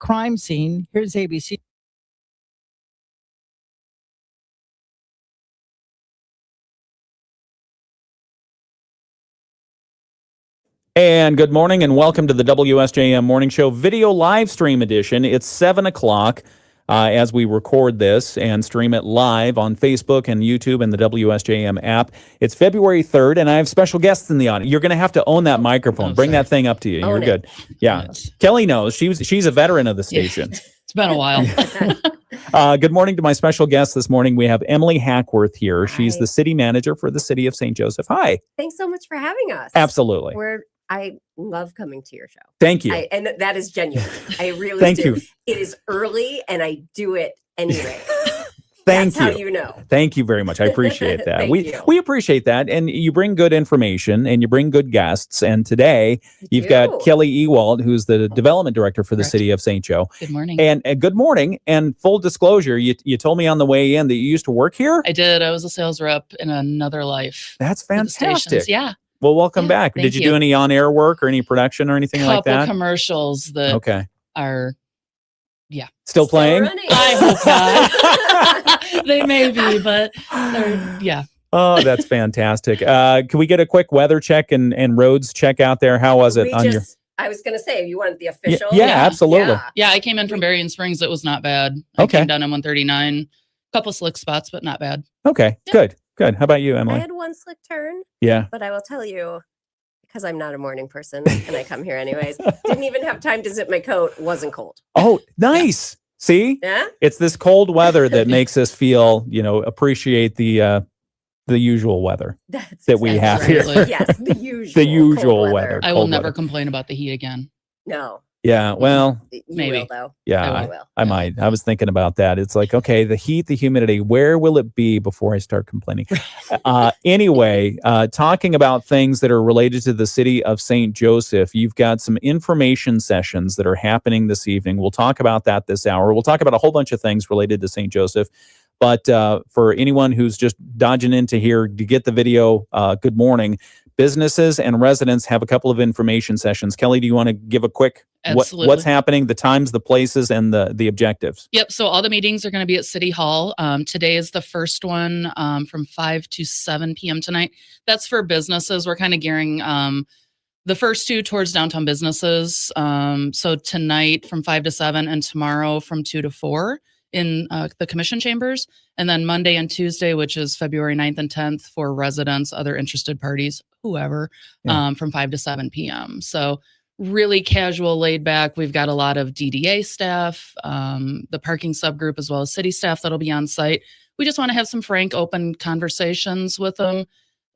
crime scene. Here's ABC. And good morning and welcome to the WSJM Morning Show video live stream edition. It's 7 o'clock as we record this and stream it live on Facebook and YouTube and the WSJM app. It's February 3rd, and I have special guests in the audience. You're going to have to own that microphone. Bring that thing up to you. You're good. Yeah. Kelly knows. She's a veteran of the station. It's been a while. Good morning to my special guest this morning. We have Emily Hackworth here. Hi. She's the city manager for the city of St. Joseph. Hi. Thanks so much for having us. Absolutely. I love coming to your show. Thank you. And that is genuine. I really Thank do. you. It is early and I do it anyway. Thank That's you. how you know. Thank you very much. I appreciate that. Thank you. We appreciate that. And you bring good information and you bring good guests. And today you've got Kelly Ewalt, who's the development director for the city of St. Joe. Good morning. And good morning. And full disclosure, you told me on the way in that you used to work here. I did. I was a sales rep in another life. That's fantastic. Yeah. Well, welcome back. Did you do any on-air work or any production or anything like that? Couple commercials that are, Still playing? I hope not. They may be, but yeah. Oh, that's fantastic. Can we get a quick weather check and roads check out there? How was it on your... I was going to say, you wanted the official? Yeah, absolutely. Yeah, I came in from Berrien Springs. It was not bad. I came down on 139. Couple slick spots, but not bad. Okay, good. How about you, Emily? I had one slick turn. Yeah. But I will tell you, because I'm not a morning person and I come here anyways, didn't even have time to zip my coat. Wasn't cold. Oh, nice. See? Yeah. It's this cold weather that makes us feel, appreciate the usual weather that we have here. Yes, the usual. The usual weather. I will never complain about the heat again. No. Yeah, well, maybe will, though. Yeah, I will. I might. I was thinking about that. It's like, okay, the heat, the humidity, where will it be before I start complaining? Anyway, talking about things that are related to the city of St. Joseph, you've got some information sessions that are happening this evening. We'll talk about that this hour. We'll talk about a whole bunch of things related to St. Joseph. But for anyone who's just dodging into here to get the video, good morning. Businesses and residents have a couple of information sessions. Kelly, do you want to give a quick what's happening, the times, the places, and the objectives? Yep. So all the meetings are going to be at City Hall. Today is the first one from 5 to 7 p.m. tonight. That's for businesses. We're kind of gearing the first two towards downtown businesses. So tonight from 5 to 7 and tomorrow from 2 to 4 in the commission chambers. And then Monday and Tuesday, which is February 9th and 10th for residents, other interested parties, whoever, from 5 to 7 p.m. So really casual, laid back. We've got a lot of DDA staff, the parking subgroup, as well as city staff that'll be on site. We just want to have some frank, open conversations with them.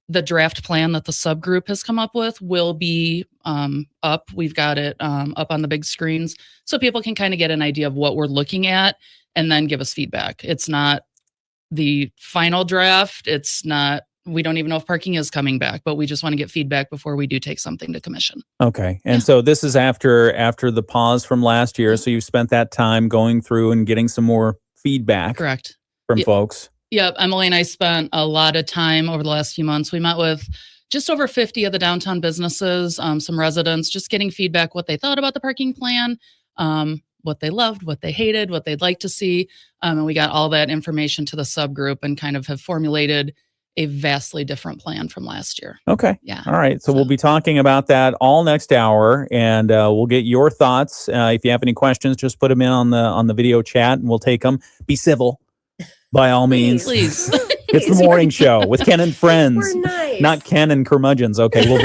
The draft plan that the subgroup has come up with will be up. We've got it up on the big screens so people can kind of get an idea of what we're looking at and then give us feedback. It's not the final draft. We don't even know if parking is coming back, but we just want to get feedback before we do take something to commission. Okay. And so this is after the pause from last year. So you've spent that time going through and getting some more feedback. Correct. From folks. Yep. Emily and I spent a lot of time over the last few months. We met with just over 50 of the downtown businesses, some residents, just getting feedback, what they thought about the parking plan, what they loved, what they hated, what they'd like to see. And we got all that information to the subgroup and kind of have formulated a vastly different plan from last year. Okay. Yeah. All right. So we'll be talking about that all next hour, and we'll get your thoughts. If you have any questions, just put them in on the video chat, and we'll take them. Be civil, by all means. Please. It's the morning show with Ken and friends. We're nice. Not Ken and curmudgeons. Okay. We'll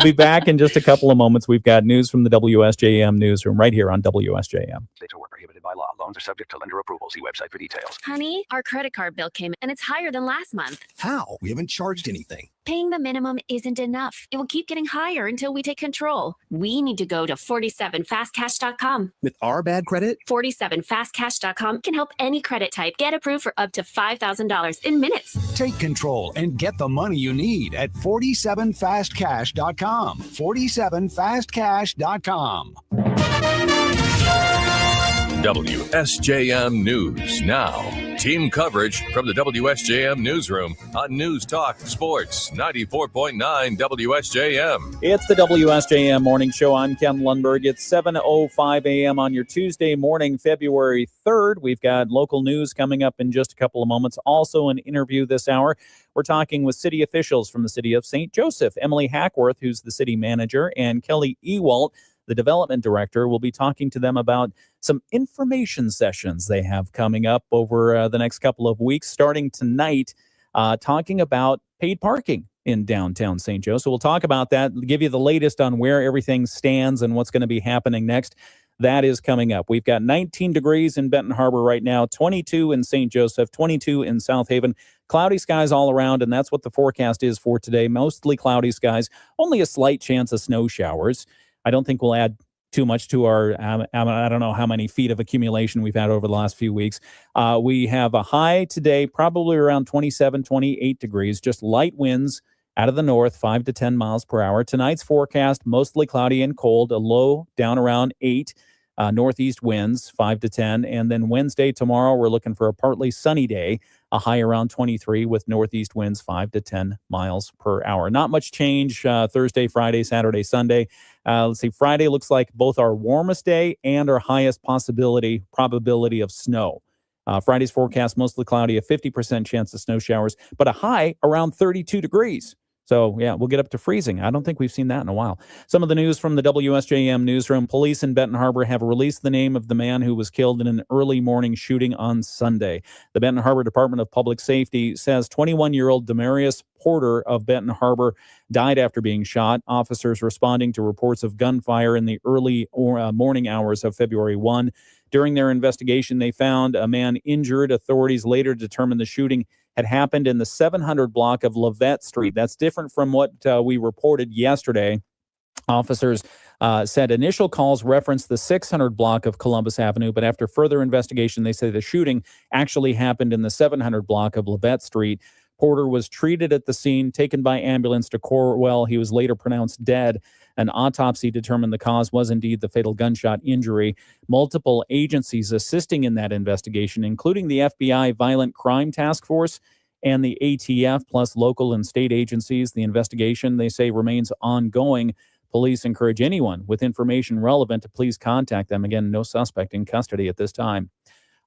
be back in just a couple of moments. We've got news from the WSJM newsroom right here on WSJM. States are prohibited by law. Loans are subject to lender approval. See website for details. Honey, our credit card bill came and it's higher than last month. How? We haven't charged anything. Paying the minimum isn't enough. It will keep getting higher until we take control. We need to go to 47fastcash.com. With our bad credit? 47fastcash.com can help any credit type get approved for up to $5,000 in minutes. Take control and get the money you need at 47fastcash.com. 47fastcash.com. WSJM News Now. Team coverage from the WSJM Newsroom on News Talk Sports 94.9 WSJM. It's the WSJM Morning Show. I'm Ken Lundberg. It's 7:05 a.m. on your Tuesday morning, February 3rd. We've got local news coming up in just a couple of moments. Also an interview this hour. We're talking with city officials from the city of St. Joseph. Emily Hackworth, who's the city manager, and Kelly Ewalt, the development director. Will be talking to them about some information sessions they have coming up over the next couple of weeks, starting tonight, talking about paid parking in downtown St. Joe. So we'll talk about that, give you the latest on where everything stands and what's going to be happening next. That is coming up. We've got 19 degrees in Benton Harbor right now, 22 in St. Joseph, 22 in South Haven. Cloudy skies all around, and that's what the forecast is for today. Mostly cloudy skies, only a slight chance of snow showers. I don't think we'll add too much to our, I don't know how many feet of accumulation we've had over the last few weeks. We have a high today, probably around 27, 28 degrees, just light winds out of the north, 5 to 10 miles per hour. Tonight's forecast, mostly cloudy and cold, a low down around 8, northeast winds, 5 to 10. And then Wednesday, tomorrow, we're looking for a partly sunny day, a high around 23 with northeast winds 5 to 10 miles per hour. Not much change Thursday, Friday, Saturday, Sunday. Let's see, Friday looks like both our warmest day and our highest probability of snow. Friday's forecast, mostly cloudy, a 50% chance of snow showers, but a high around 32 degrees. So, yeah, we'll get up to freezing. I don't think we've seen that in a while. Some of the news from the WSJM newsroom. Police in Benton Harbor have released the name of the man who was killed in an early morning shooting on Sunday. The Benton Harbor Department of Public Safety says 21-year-old Demarius Porter of Benton Harbor died after being shot. Officers responding to reports of gunfire in the early morning hours of February 1. During their investigation, they found a man injured. Authorities later determined the shooting had happened in the 700 block of Levette Street. That's different from what we reported yesterday. Officers said initial calls referenced the 600 block of Columbus Avenue, but after further investigation, they say the shooting actually happened in the 700 block of Levette Street. Porter was treated at the scene, taken by ambulance to Corwell. He was later pronounced dead. An autopsy determined the cause was indeed the fatal gunshot injury. Multiple agencies assisting in that investigation, including the FBI Violent Crime Task Force and the ATF, plus local and state agencies. The investigation, they say, remains ongoing. Police encourage anyone with information relevant to please contact them. Again, no suspect in custody at this time.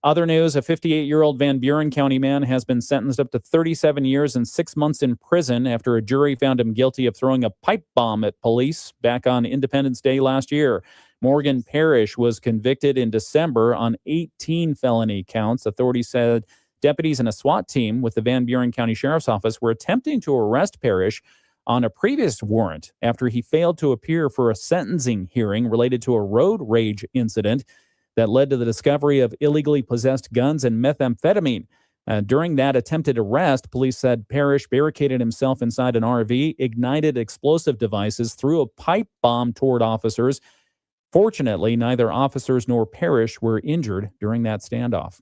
Other news, a 58-year-old Van Buren County man has been sentenced up to 37 years and 6 months in prison after a jury found him guilty of throwing a pipe bomb at police back on Independence Day last year. Morgan Parrish was convicted in December on 18 felony counts. Authorities said deputies and a SWAT team with the Van Buren County Sheriff's Office were attempting to arrest Parrish on a previous warrant after he failed to appear for a sentencing hearing related to a road rage incident that led to the discovery of illegally possessed guns and methamphetamine. During that attempted arrest, police said Parrish barricaded himself inside an RV, ignited explosive devices, threw a pipe bomb toward officers. Fortunately, neither officers nor Parrish were injured during that standoff.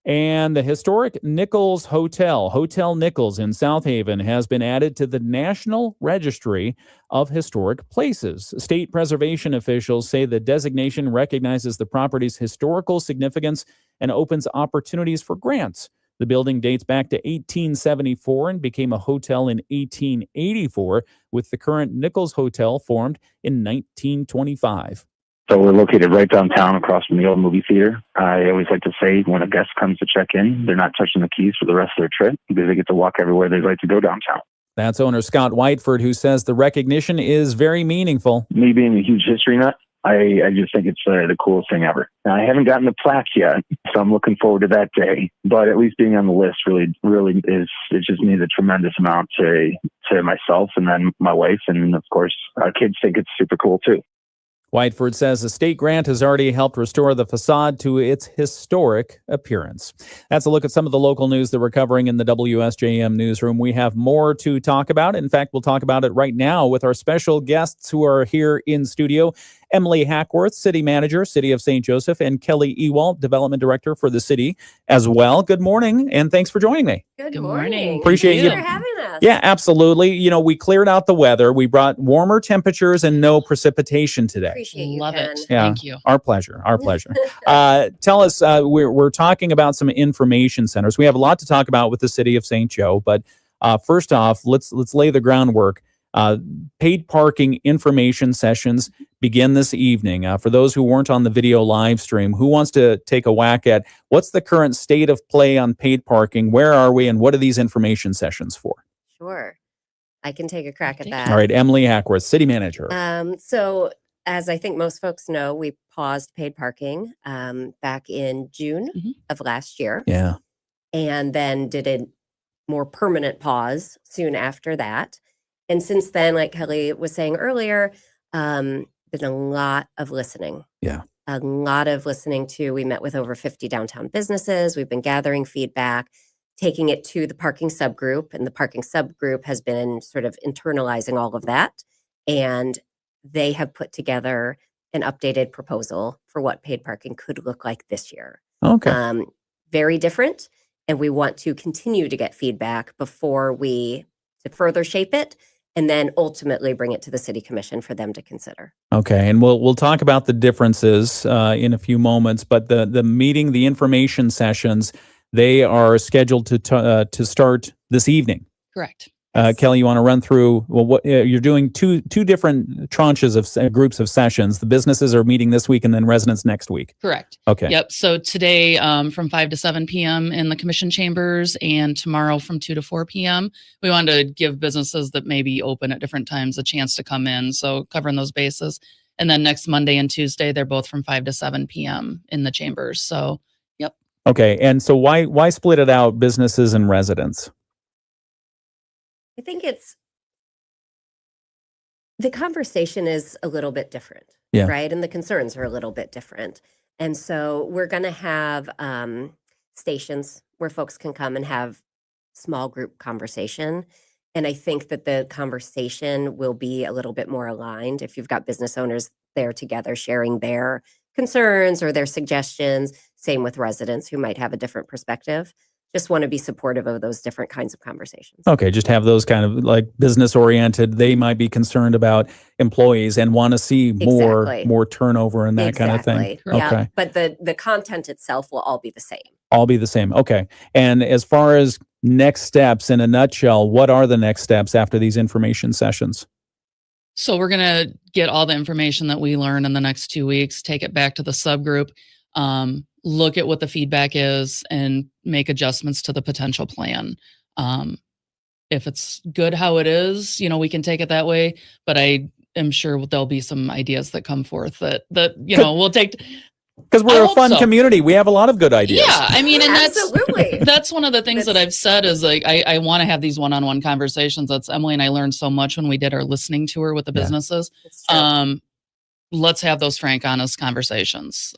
And the historic Nichols Hotel, Hotel Nichols in South Haven, has been added to the National Registry of Historic Places. State preservation officials say the designation recognizes the property's historical significance and opens opportunities for grants. The building dates back to 1874 and became a hotel in 1884, with the current Nichols Hotel formed in 1925. So we're located right downtown across from the old movie theater. I always like to say when a guest comes to check in, they're not touching the keys for the rest of their trip because they get to walk everywhere they'd like to go downtown. That's owner Scott Whiteford, who says the recognition is very meaningful. Me being a huge history nut, I just think it's the coolest thing ever. Now, I haven't gotten the plaque yet, so I'm looking forward to that day. But at least being on the list really is, it just means a tremendous amount to myself and then my wife. And of course, our kids think it's super cool too. Whiteford says a state grant has already helped restore the facade to its historic appearance. That's a look at some of the local news that we're covering in the WSJM newsroom. We have more to talk about. In fact, we'll talk about it right now with our special guests who are here in studio. Emily Hackworth, City Manager, City of St. Joseph, and Kelly Ewalt, Development Director for the city as well. Good morning, and thanks for joining me. Good Good morning. morning. Appreciate Thanks you. for having us. Yes. Yeah, absolutely. You know, we cleared out the weather. We brought warmer temperatures and no precipitation today. Appreciate you, Love Ken. it. Yeah. Thank you. Our pleasure. Our pleasure. Tell us, we're talking about some information centers. We have a lot to talk about with the city of St. Joe, but first off, let's lay the groundwork. Paid parking information sessions begin this evening. For those who weren't on the video live stream, who wants to take a whack at what's the current state of play on paid parking? Where are we, and what are these information sessions for? Sure. I can take a crack at Thank that. All right, Emily Hackworth, city manager. So as I think most folks know, we paused paid parking back in June of last year. Yeah. And then did a more permanent pause soon after that. And since then, like Kelly was saying earlier, been a lot of listening. Yeah. A lot of listening to, we met with over 50 downtown businesses. We've been gathering feedback, taking it to the parking subgroup, and the parking subgroup has been sort of internalizing all of that. And they have put together an updated proposal for what paid parking could look like this year. Okay. Very different. And we want to continue to get feedback before we to further shape it, and then ultimately bring it to the city commission for them to consider. Okay, and we'll talk about the differences in a few moments. But the meeting, the information sessions, they are scheduled to start this evening. Correct. Kelly, you want to run through? Well, what you're doing two different tranches of groups of sessions. The businesses are meeting this week, and then residents next week. Correct. Okay. Yep. So today from 5 to 7 p.m. in the commission chambers, and tomorrow from 2 to 4 p.m. We wanted to give businesses that may be open at different times a chance to come in. So covering those bases. And then next Monday and Tuesday, they're both from 5 to 7 p.m. in the chambers. So, yep. Okay. And so why split it out, businesses and residents? I think the conversation is a little bit different, Yeah. right? And the concerns are a little bit different. And so we're going to have stations where folks can come and have small group conversation. And I think that the conversation will be a little bit more aligned if you've got business owners there together sharing their concerns or their suggestions. Same with residents who might have a different perspective. Just want to be supportive of those different kinds of conversations. Okay, just have those kind of like business oriented. They might be concerned about employees and want to see more turnover and that kind of thing. Yeah. Okay, But the content itself will all be the same. all be the same. Okay, and as far as next steps, in a nutshell, what are the next steps after these information sessions? So we're going to get all the information that we learn in the next 2 weeks, take it back to the subgroup, look at what the feedback is, and make adjustments to the potential plan. If it's good how it is, we can take it that way. But I am sure there'll be some ideas that come forth that we'll take. Because we're a fun community. We have a lot of good ideas. Yeah, I mean, and absolutely. That's one of the things that I've said is like, I want to have these one-on-one conversations. That's Emily and I learned so much when we did our listening tour with the businesses. Let's have those frank, honest conversations.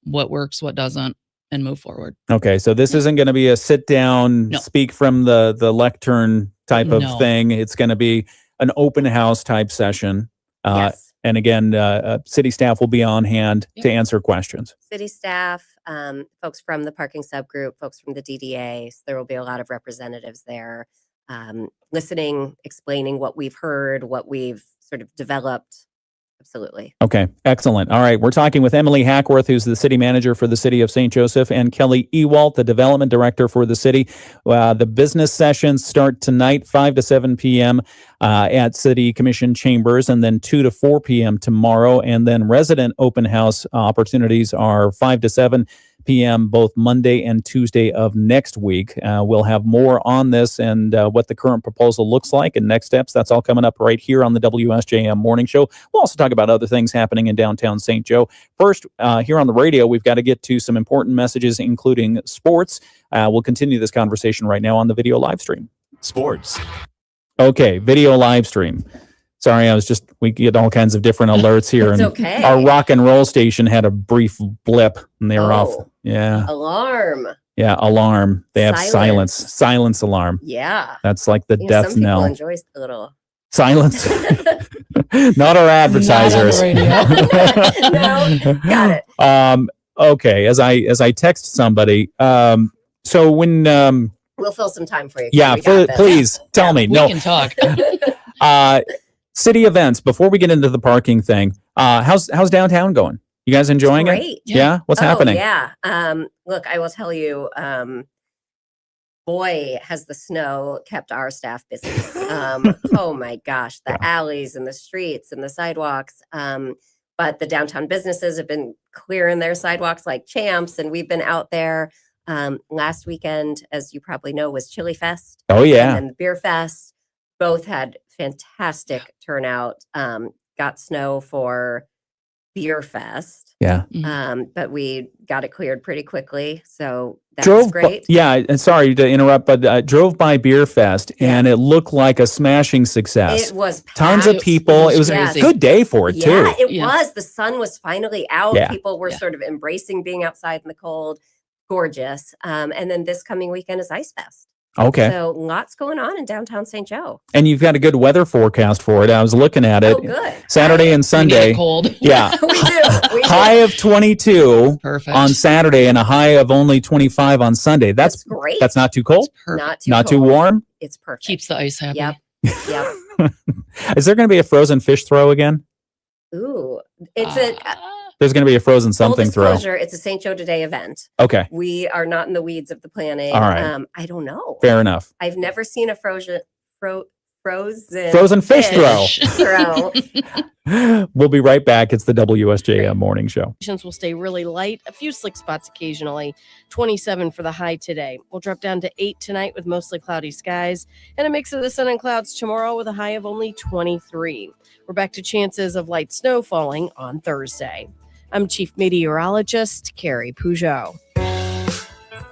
What works, what doesn't, and move forward. Okay, so this isn't going to be a sit down, speak from the lectern type of thing. It's going to be an open house type session. Yes. And again, city staff will be on hand to answer questions. City staff, folks from the parking subgroup, folks from the DDA. So there will be a lot of representatives there listening, explaining what we've heard, what we've sort of developed. Absolutely. Okay, excellent. All right, we're talking with Emily Hackworth, who's the city manager for the city of St. Joseph, and Kelly Ewalt, the development director for the city. The business sessions start tonight, 5 to 7 p.m. At City Commission chambers, and then 2 to 4 p.m. tomorrow. And then resident open house opportunities are 5 to 7 p.m. both Monday and Tuesday of next week. We'll have more on this and what the current proposal looks like and next steps. That's all coming up right here on the WSJM Morning Show. We'll also talk about other things happening in downtown St. Joe. First, here on the radio, we've got to get to some important messages, including sports. We'll continue this conversation right now on the video live stream. Sports. Okay, video live stream. Sorry, we get all kinds of different alerts here. It's and okay. Our rock and roll station had a brief blip and they were off. Yeah. Alarm. Yeah, alarm. They have silence alarm. Yeah. That's like the death some knell. Some people enjoy a little. Silence. Not our advertisers. Not on the radio. No, got it. Okay, as I text somebody, so when We'll fill some time for you. Yeah, We got this. please tell me. We No, can talk. city events. Before we get into the parking thing, how's downtown going? You guys enjoying it? Great. Yeah. What's Oh, happening? Yeah. Look, I will tell you, boy, has the snow kept our staff busy. Oh my gosh, the alleys and the streets and the sidewalks. But the downtown businesses have been clearing their sidewalks like champs, and we've been out there. Last weekend, as you probably know, was Chili Fest. Oh And yeah. then the Beer Fest. Both had fantastic turnout. Got snow for Beer Fest. Yeah. But we got it cleared pretty quickly. So that's great. And sorry to interrupt, but drove by Beer Fest and it looked like a smashing success. It was Tons of packed. people. It was Yes. a good day for it Yeah, too. it was. The sun was finally out. Yeah. People were sort of embracing being outside in the cold. Gorgeous. And then this coming weekend is Ice Fest. Okay. So lots going on in downtown St. Joe. And you've got a good weather forecast for it. I was looking at it. Oh, good. Saturday and We need Sunday. it cold. Yeah. We do. We High do. of 22 Perfect. on Saturday and a high of only 25 on Sunday. That's great. That's not too cold. Perfect. Not too Too cold. warm. It's perfect. Keeps the ice happy. Yep. Yep. Is there going to be a frozen fish throw again? Ooh. It's There's going to be a frozen full something throw. disclosure, it's a St. Joe Today event. Okay. We are not in the weeds of the planning. All right. I don't know. Fair enough. I've never seen a frozen Frozen fish throw. throw. We'll be right back. It's the WSJM Morning Show. Conditions will stay really light, a few slick spots occasionally. 27 for the high today. We'll drop down to 8 tonight with mostly cloudy skies and a mix of the sun and clouds tomorrow with a high of only 23. We're back to chances of light snow falling on Thursday. I'm Chief Meteorologist Carrie Peugeot.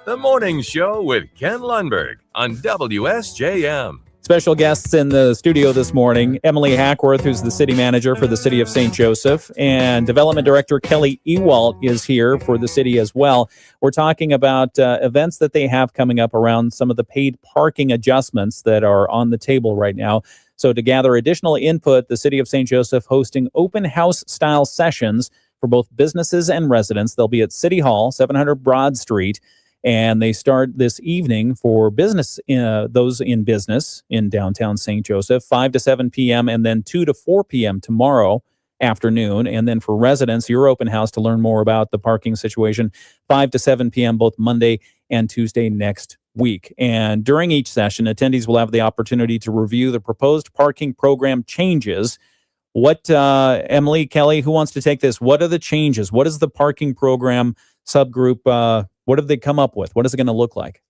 The Morning Show with Ken Lundberg on WSJM. Special guests in the studio this morning, Emily Hackworth, who's the city manager for the city of St. Joseph, and development director Kelly Ewalt is here for the city as well. We're talking about events that they have coming up around some of the paid parking adjustments that are on the table right now. So to gather additional input, the city of St. Joseph hosting open house style sessions for both businesses and residents. They'll be at City Hall, 700 Broad Street. And they start this evening for business, those in business in downtown St. Joseph, 5 to 7 p.m. and then 2 to 4 p.m. tomorrow afternoon. And then for residents, your open house to learn more about the parking situation, 5 to 7 p.m. both Monday and Tuesday next week. And during each session, attendees will have the opportunity to review the proposed parking program changes. What, Emily, Kelly, who wants to take this? What are the changes? What is the parking program subgroup? What have they come up with? What is it going to look like?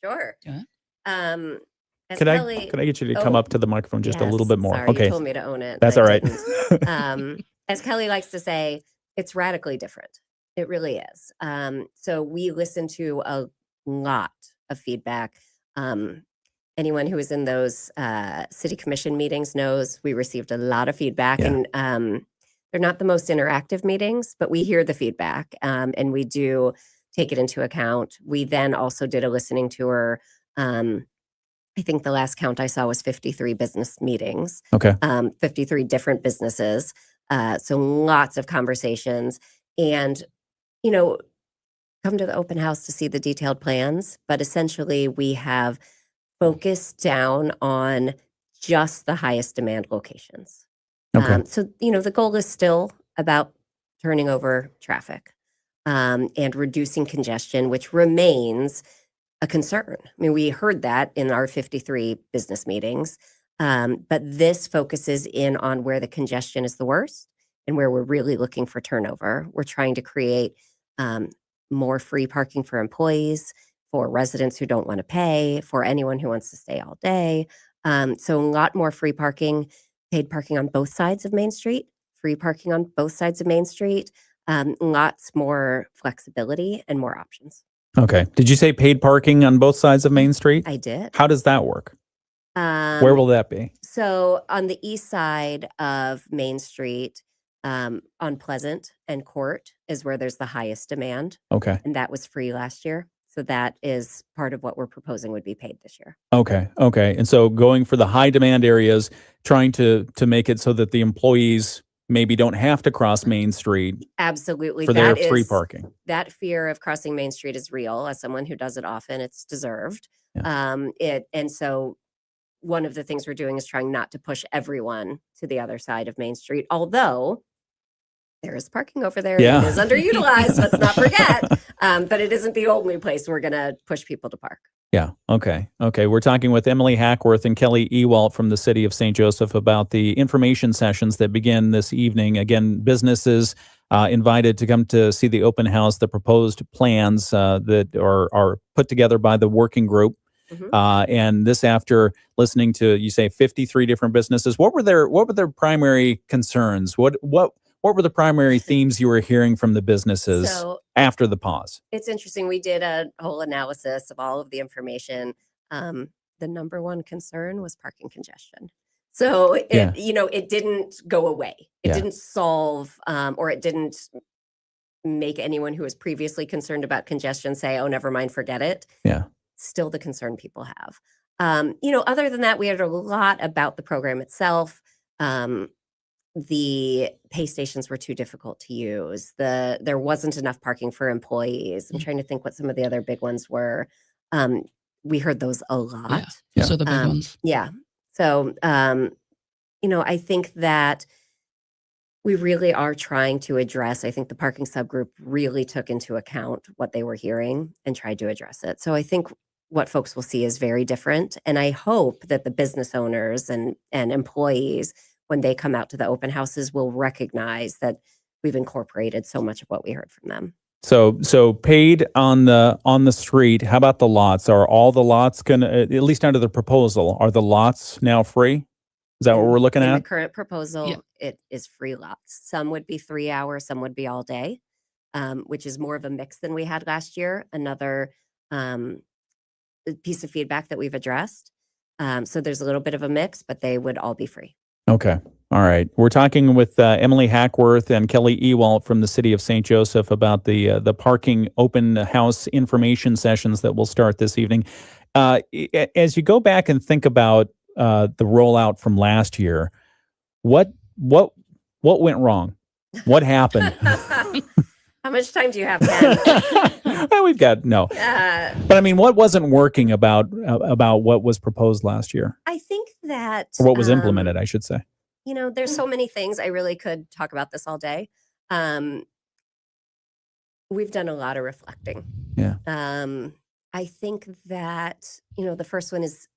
Sure. Yeah. As Could Kelly, I get you to come up to the microphone just a little bit more? Sorry, Okay. you told me to own it. That's but all I right. didn't. As Kelly likes to say, it's radically different. It really is. So we listen to a lot of feedback. Anyone who was in those city commission meetings knows we received a lot of feedback, and they're not the most interactive meetings, but we hear the feedback and we do take it into account. We then also did a listening tour. I think the last count I saw was 53 business meetings. Okay. 53 different businesses. So lots of conversations, and, you know, come to the open house to see the detailed plans. But essentially we have focused down on just the highest demand locations. Okay. So, you know, the goal is still about turning over traffic and reducing congestion, which remains a concern. I mean, we heard that in our 53 business meetings, but this focuses in on where the congestion is the worst and where we're really looking for turnover. We're trying to create more free parking for employees, for residents who don't want to pay, for anyone who wants to stay all day. So a lot more free parking, paid parking on both sides of Main Street, free parking on both sides of Main Street, lots more flexibility and more options. Okay. Did you say paid parking on both sides of Main Street? I did. How does that work? Where will that be? So on the east side of Main Street, on Pleasant and Court is where there's the highest demand. Okay. And that was free last year. So that is part of what we're proposing would be paid this year. Okay. Okay. And so going for the high demand areas, trying to make it so that the employees maybe don't have to cross Main Street Absolutely. for their That free is- parking. That fear of crossing Main Street is real. As someone who does it often, it's deserved. And so one of the things we're doing is trying not to push everyone to the other side of Main Street, although there is parking over there. Yeah. It is underutilized. Let's not forget. But it isn't the only place we're going to push people to park. Yeah. Okay. We're talking with Emily Hackworth and Kelly Ewalt from the city of St. Joseph about the information sessions that begin this evening. Again, businesses invited to come to see the open house, the proposed plans that are put together by the working group. And this after listening to, you say, 53 different businesses. What were their primary concerns? What were the primary themes you were hearing from the businesses after the pause? It's interesting. We did a whole analysis of all of the information. The number one concern was parking congestion. So it didn't go away. It didn't solve, or it didn't make anyone who was previously concerned about congestion say, "Oh, never mind, forget it." Yeah. Still the concern people have. Other than that, we had a lot about the program itself. The pay stations were too difficult to use. There wasn't enough parking for employees. I'm trying to think what some of the other big ones were. We heard those a lot. Yeah. So the big ones. Yeah. So, I think that we really are trying to address, I think the parking subgroup really took into account what they were hearing and tried to address it. So I think what folks will see is very different. And I hope that the business owners and employees, when they come out to the open houses, will recognize that we've incorporated so much of what we heard from them. So paid on the street. How about the lots? Are all the lots gonna, at least under the proposal, are the lots now free? Is that what we're looking In at? the current proposal, it is free lots. Some would be 3 hours, some would be all day, which is more of a mix than we had last year. Another piece of feedback that we've addressed. So there's a little bit of a mix, but they would all be free. Okay. All right. We're talking with Emily Hackworth and Kelly Ewalt from the city of St. Joseph about the parking open house information sessions that will start this evening. As you go back and think about the rollout from last year, what went wrong? What happened? How much time do you have, Ken? Well, we've got no. But I mean, what wasn't working about what was proposed last year? I think that Or what was implemented, I should say. There's so many things. I really could talk about this all day. We've done a lot of reflecting. Yeah. I think that, the first one is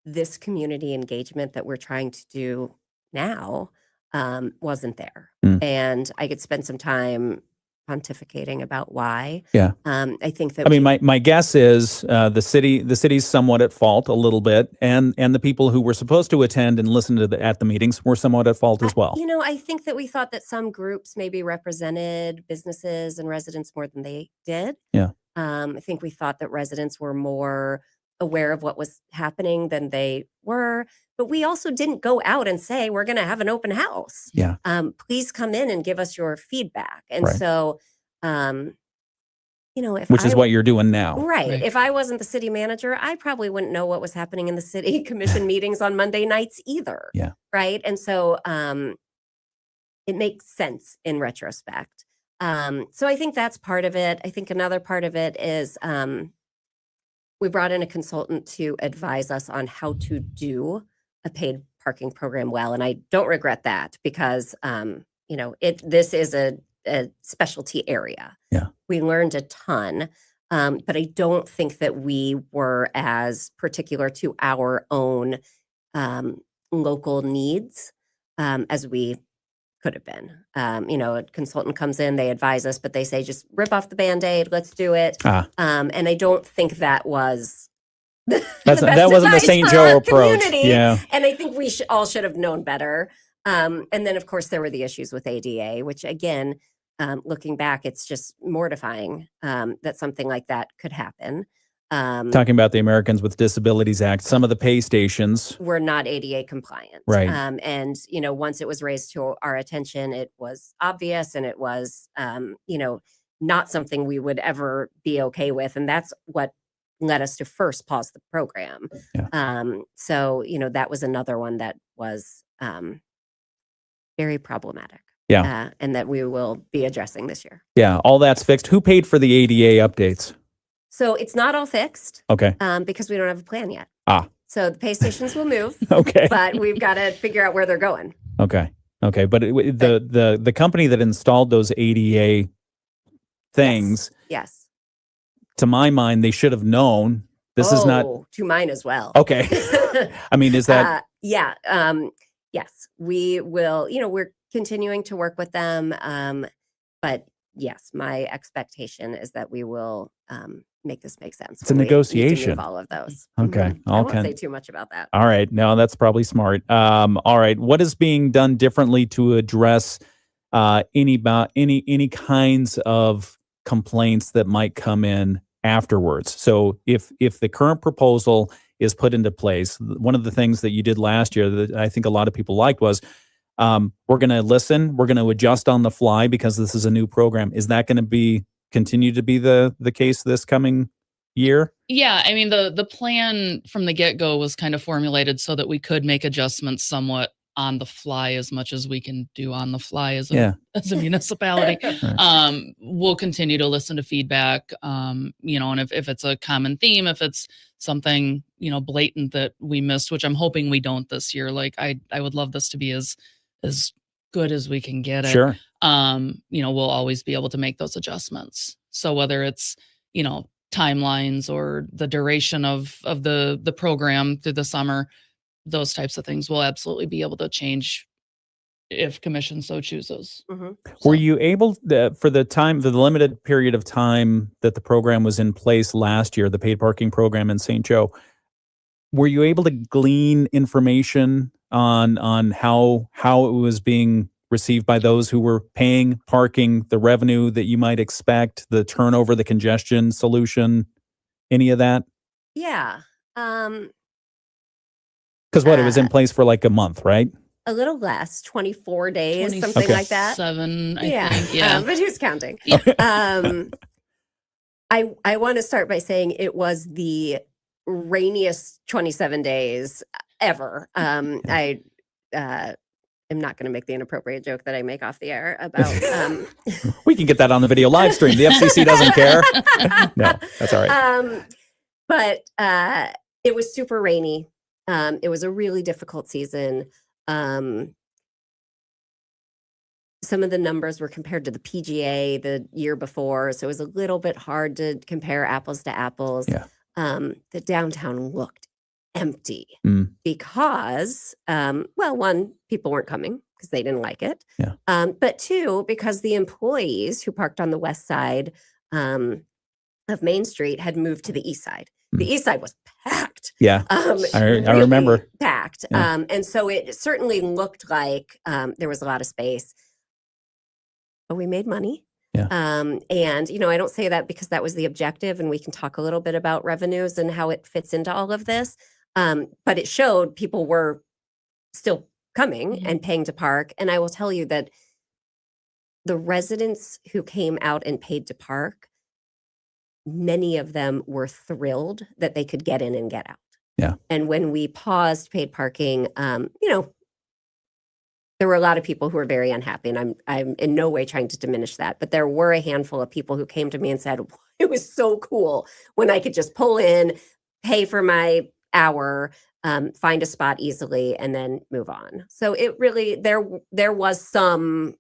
this community engagement that we're trying to do now wasn't there. And I could spend some time pontificating about why. Yeah. I think that my guess is the city's somewhat at fault a little bit, and the people who were supposed to attend and listen to at the meetings were somewhat at fault as well. I think that we thought that some groups maybe represented businesses and residents more than they did. Yeah. I think we thought that residents were more aware of what was happening than they were, but we also didn't go out and say, we're going to have an open house. Yeah. Please come in and give us your feedback. And Right. so, Which is what you're doing now. Right. If I wasn't the city manager, I probably wouldn't know what was happening in the city commission meetings on Monday nights either. Yeah. Right. And so it makes sense in retrospect. So I think that's part of it. I think another part of it is we brought in a consultant to advise us on how to do a paid parking program well. And I don't regret that because, this is a specialty area. Yeah. We learned a ton, but I don't think that we were as particular to our own local needs as we could have been. A consultant comes in, they advise us, but they say, just rip off the Band-Aid, let's do it. And I don't think that was that wasn't the St. Joe approach. Yeah. And I think we all should have known better. And then, of course, there were the issues with ADA, which again, looking back, it's just mortifying that something like that could happen. Talking about the Americans with Disabilities Act, some of the pay stations were not ADA compliant. Right. And, once it was raised to our attention, it was obvious and it was, not something we would ever be okay with. And that's what led us to first pause the program. Yeah. So, that was another one that was very problematic. Yeah. And that we will be addressing this year. Yeah, all that's fixed. Who paid for the ADA updates? So it's not all fixed Okay. because we don't have a plan yet. Ah. So the pay stations will move, Okay. but we've got to figure out where they're going. Okay. Okay. But the company that installed those ADA things, Yes. to my mind, they should have known this is not. To mine as well. Okay. I mean, is that. Yeah. Yes, we will. We're continuing to work with them. But yes, my expectation is that we will make this make sense. It's a when we need to negotiation. move all of those. Okay. I won't say too much about that. All right. No, that's probably smart. All right. What is being done differently to address any kinds of complaints that might come in afterwards? So if the current proposal is put into place, one of the things that you did last year that I think a lot of people liked was we're going to listen, we're going to adjust on the fly because this is a new program. Is that going to continue to be the case this coming year? Yeah, I mean the plan from the get-go was kind of formulated so that we could make adjustments somewhat on the fly as much as we can do on the fly as a municipality. We'll continue to listen to feedback, and if it's a common theme, if it's something, blatant that we missed, which I'm hoping we don't this year. Like I would love this to be as good as we can get it. Sure. We'll always be able to make those adjustments. So whether it's, timelines or the duration of the program through the summer, those types of things will absolutely be able to change if commission so chooses. Mm-hmm. Were you able for the limited period of time that the program was in place last year, the paid parking program in St. Joe, were you able to glean information on how it was being received by those who were paying parking, the revenue that you might expect, the turnover, the congestion solution, any of that? Yeah. Because it was in place for like a month, right? A little less, 24 days, something like that. 7, I think. Yeah. But who's counting? I want to start by saying it was the rainiest 27 days ever. I am not going to make the inappropriate joke that I make off the air about. We can get that on the video live stream. The FCC doesn't care. No, that's all right. But it was super rainy. It was a really difficult season. Some of the numbers were compared to the PGA the year before, so it was a little bit hard to compare apples to apples. Yeah. The downtown looked empty because, one, people weren't coming because they didn't like it. Yeah. But two, because the employees who parked on the west side of Main Street had moved to the east side. The east side was packed. Yeah, I remember. Packed. Yeah. And so it certainly looked like there was a lot of space. But we made money. Yeah. And, I don't say that because that was the objective, and we can talk a little bit about revenues and how it fits into all of this. But it showed people were still coming and paying to park. And I will tell you that the residents who came out and paid to park, many of them were thrilled that they could get in and get out. Yeah. And when we paused paid parking, there were a lot of people who were very unhappy, and I'm in no way trying to diminish that. But there were a handful of people who came to me and said, it was so cool when I could just pull in, pay for my hour, find a spot easily, and then move on. So it really, there was some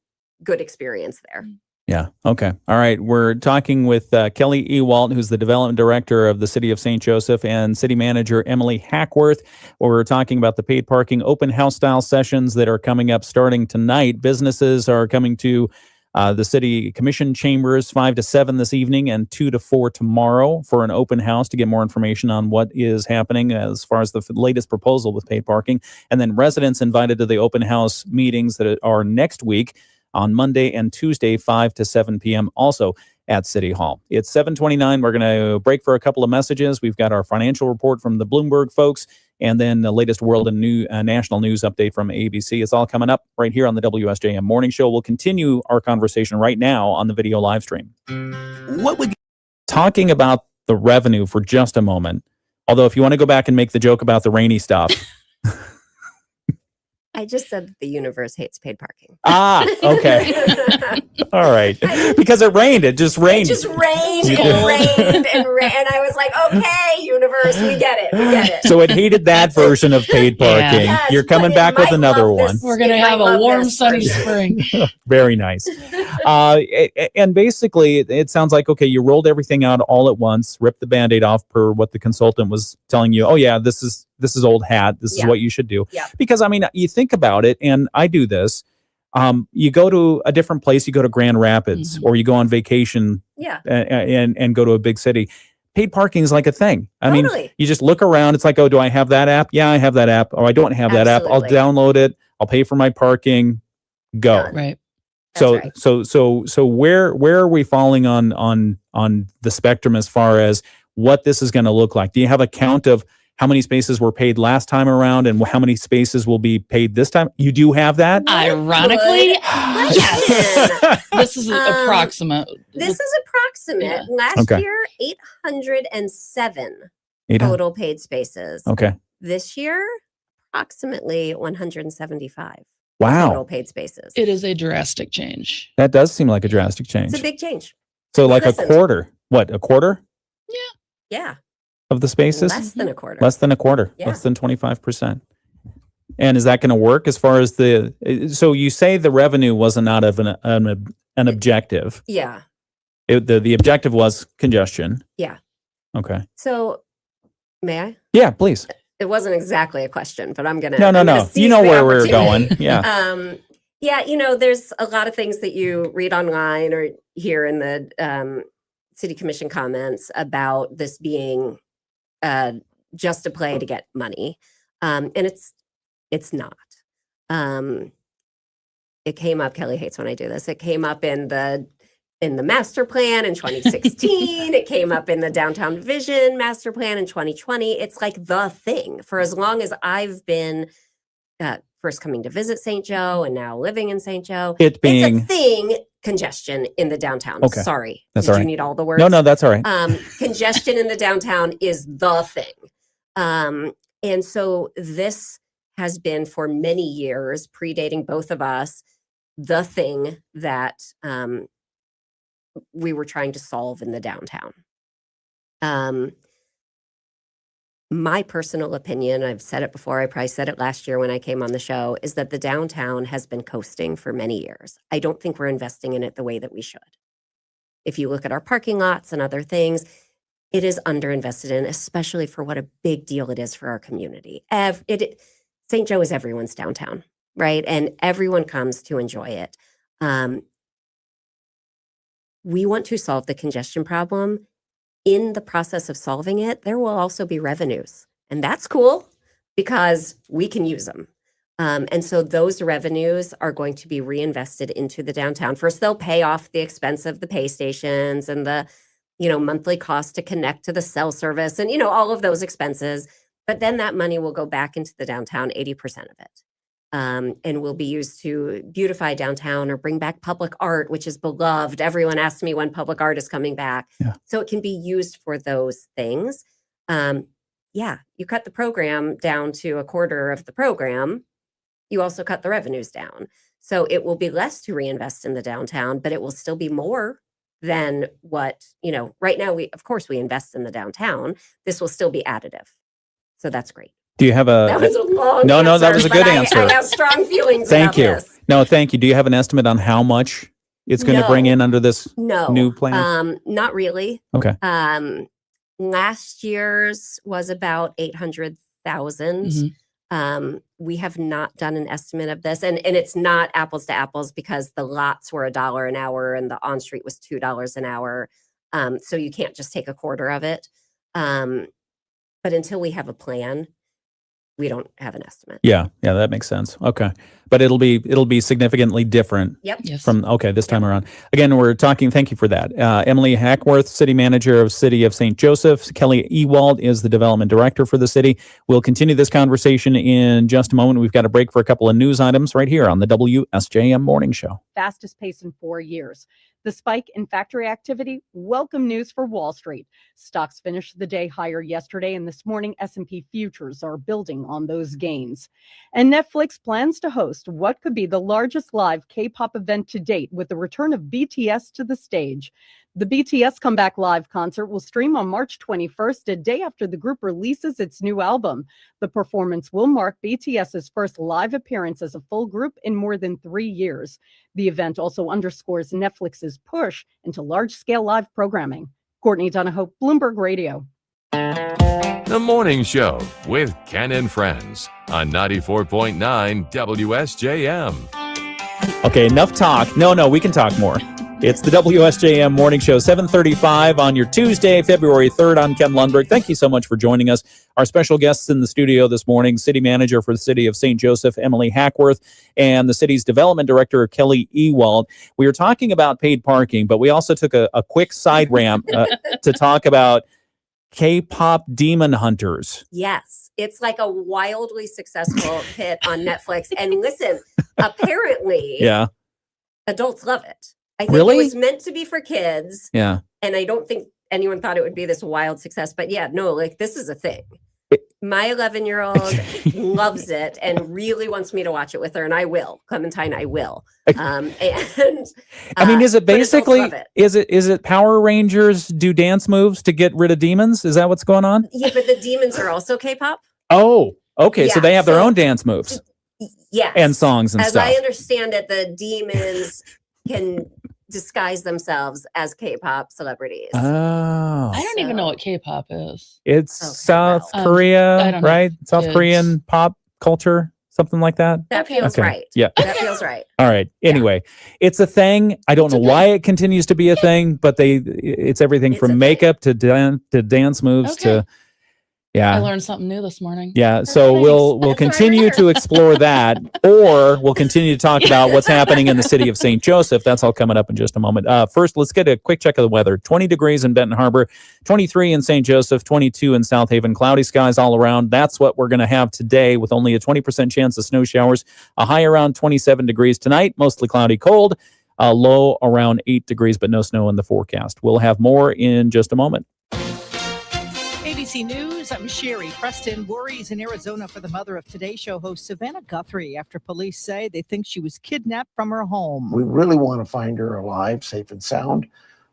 good experience there. Yeah. Okay. All right. We're talking with Kelly Ewalt, who's the development director of the City of St. Joseph, and City Manager Emily Hackworth. We're talking about the paid parking open house style sessions that are coming up starting tonight. Businesses are coming to the City Commission chambers 5 to 7 this evening and 2 to 4 tomorrow for an open house to get more information on what is happening as far as the latest proposal with paid parking. And then residents invited to the open house meetings that are next week on Monday and Tuesday, 5 to 7 p.m., also at City Hall. It's 7:29. We're going to break for a couple of messages. We've got our financial report from the Bloomberg folks, and then the latest world and national news update from ABC. It's all coming up right here on the WSJM Morning Show. We'll continue our conversation right now on the video live stream. Talking about the revenue for just a moment, although if you want to go back and make the joke about the rainy stuff, I just said that the universe hates paid parking. Okay. All right. Because it rained. It just rained. It just rained and rained and rained. And I was like, okay, universe, we get it. We get it. So it hated that version of paid parking. Yeah. You're coming but it back with might another love one. this- We're going to it might have a love warm, this sunny version. spring. Very nice. And basically, it sounds like, okay, you rolled everything out all at once, ripped the Band-Aid off per what the consultant was telling you. Oh, yeah, this is old hat. This is Yeah. what you should do. Yeah. Because, I mean, you think about it, and I do this. You go to a different place, you go to Grand Rapids, or you go on vacation Yeah. and go to a big city. Paid parking is like a thing. I mean, Totally. you just look around. It's like, oh, do I have that app? Yeah, I have that app. Oh, I don't have that app. I'll Absolutely. download it. I'll pay for my parking. Go. Done. Right. That's So right. so where are we falling on the spectrum as far as what this is going to look like? Do you have a count of how many spaces were paid last time around and how many spaces will be paid this time? You do have that? Ironically, Good yes. This is approximate. This is approximate. Yeah. Last Okay. year, 807 800. total paid spaces. Okay. This year, approximately 175 total Wow. paid spaces. It is a drastic change. That does seem like a drastic change. It's a big change. So like a Listened. quarter. What, a quarter Yeah. of the spaces? Less than a quarter. Less than a quarter. Yeah. Less than 25%. And is that going to work as far as so you say the revenue wasn't out of an objective. Yeah. The objective was congestion. Yeah. Okay. So, may I? Yeah, please. It wasn't exactly a question, but I'm gonna. No. I'm gonna You seize know the where we're opportunity. going. Yeah. Yeah, there's a lot of things that you read online or hear in the city commission comments about this being just a play to get money, and it's not. It came up. Kelly hates when I do this. It came up in the master plan in 2016. It came up in the downtown vision master plan in 2020. It's like the thing for as long as I've been first coming to visit St. Joe and now living in St. Joe. It being it's a thing, congestion in the downtown. Okay. Sorry. That's Did all you right. need all the words? No, that's all right. Congestion in the downtown is the thing. And so this has been for many years, predating both of us, the thing that we were trying to solve in the downtown. My personal opinion, I've said it before, I probably said it last year when I came on the show, is that the downtown has been coasting for many years. I don't think we're investing in it the way that we should. If you look at our parking lots and other things, it is underinvested in, especially for what a big deal it is for our community. St. Joe is everyone's downtown, right? And everyone comes to enjoy it. We want to solve the congestion problem. In the process of solving it, there will also be revenues. And that's cool because we can use them. And so those revenues are going to be reinvested into the downtown. First, they'll pay off the expense of the pay stations and the monthly cost to connect to the cell service and, all of those expenses. But then that money will go back into the downtown, 80% of it. And will be used to beautify downtown or bring back public art, which is beloved. Everyone asks me when public art is coming back. Yeah. So it can be used for those things. You cut the program down to a quarter of the program. You also cut the revenues down. So it will be less to reinvest in the downtown, but it will still be more than what, right now we invest in the downtown. This will still be additive. So that's great. Do you have a That was a long No, answer, that was a but good answer. I have strong feelings Thank about you. this. No, thank you. Do you have an estimate on how much it's going to bring No. in under this No. new plan? Not really. Okay. Last year's was about 800,000. We have not done an estimate of this, and it's not apples to apples because the lots were $1 an hour and the on-street was $2 an hour. So you can't just take a quarter of it. But until we have a plan, we don't have an estimate. Yeah, that makes sense. Okay. But it'll be significantly different Yep. Yes. from this time around. Again, we're talking, thank you for that. Emily Hackworth, City Manager of City of St. Joseph. Kelly Ewalt is the Development Director for the city. We'll continue this conversation in just a moment. We've got a break for a couple of news items right here on the WSJM Morning Show. Fastest pace in 4 years. The spike in factory activity, welcome news for Wall Street. Stocks finished the day higher yesterday, and this morning S&P futures are building on those gains. And Netflix plans to host what could be the largest live K-pop event to date with the return of BTS to the stage. The BTS Comeback Live concert will stream on March 21st, a day after the group releases its new album. The performance will mark BTS's first live appearance as a full group in more than 3 years. The event also underscores Netflix's push into large-scale live programming. Courtney Donahoe, Bloomberg Radio. The Morning Show with Ken and Friends on 94.9 WSJM. Okay, enough talk. No, we can talk more. It's the WSJM Morning Show, 7:35 on your Tuesday, February 3rd. I'm Ken Lundberg. Thank you so much for joining us. Our special guests in the studio this morning, City Manager for the City of St. Joseph, Emily Hackworth, and the city's Development Director, Kelly Ewalt. We were talking about paid parking, but we also took a quick side ramp to talk about K-pop demon hunters. Yes, it's like a wildly successful hit on Netflix. And listen, apparently, adults love it. I think Really? it was meant to be for kids. Yeah. And I don't think anyone thought it would be this wild success. But yeah, no, like this is a thing. My 11-year-old loves it and really wants me to watch it with her. And I will. Clementine, I will. I mean, is it basically, is it Power Rangers do dance moves to get rid of demons? Is that what's going on? Yeah, but the demons are also K-pop. Oh, okay. So Yeah, they have their so- own dance moves Yes. and songs and As stuff. I understand it, the demons can disguise themselves as K-pop celebrities. Oh. I don't even know what K-pop is. It's South I Korea, don't right? know. South Kids. Korean pop culture, something like that. That feels Okay. right. Yeah. That feels right. All right. Anyway, it's a thing. I don't know why it continues to be a thing, but it's everything It's a from thing. makeup to dance moves to I learned something new this morning. Yeah, so we'll That's continue right. to explore that, or we'll continue to talk about what's happening in the city of St. Joseph. That's all coming up in just a moment. First, let's get a quick check of the weather. 20 degrees in Benton Harbor, 23 in St. Joseph, 22 in South Haven. Cloudy skies all around. That's what we're going to have today with only a 20% chance of snow showers. A high around 27 degrees tonight, mostly cloudy, cold. A low around 8 degrees, but no snow in the forecast. We'll have more in just a moment. ABC News, I'm Sherry. Preston worries in Arizona for the mother of Today Show host Savannah Guthrie after police say they think she was kidnapped from her home. We really want to find her alive, safe and sound.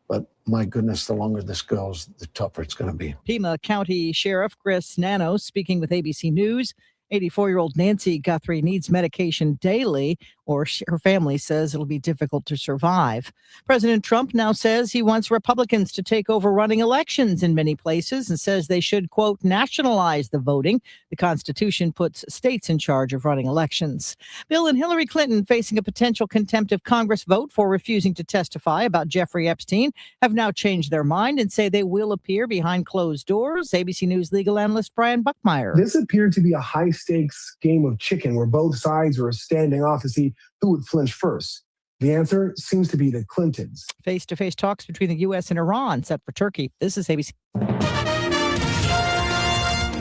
But my goodness, the longer this goes, the tougher it's going to be. Pima County Sheriff Chris Nano speaking with ABC News. 84-year-old Nancy Guthrie needs medication daily, or her family says it'll be difficult to survive. President Trump now says he wants Republicans to take over running elections in many places and says they should, quote, nationalize the voting. The Constitution puts states in charge of running elections. Bill and Hillary Clinton, facing a potential contempt of Congress vote for refusing to testify about Jeffrey Epstein, have now changed their mind and say they will appear behind closed doors. ABC News legal analyst Brian Buckmeyer. This appeared to be a high-stakes game of chicken where both sides were standing off to see who would flinch first. The answer seems to be the Clintons. Face-to-face talks between the U.S. and Iran set for Turkey. This is ABC.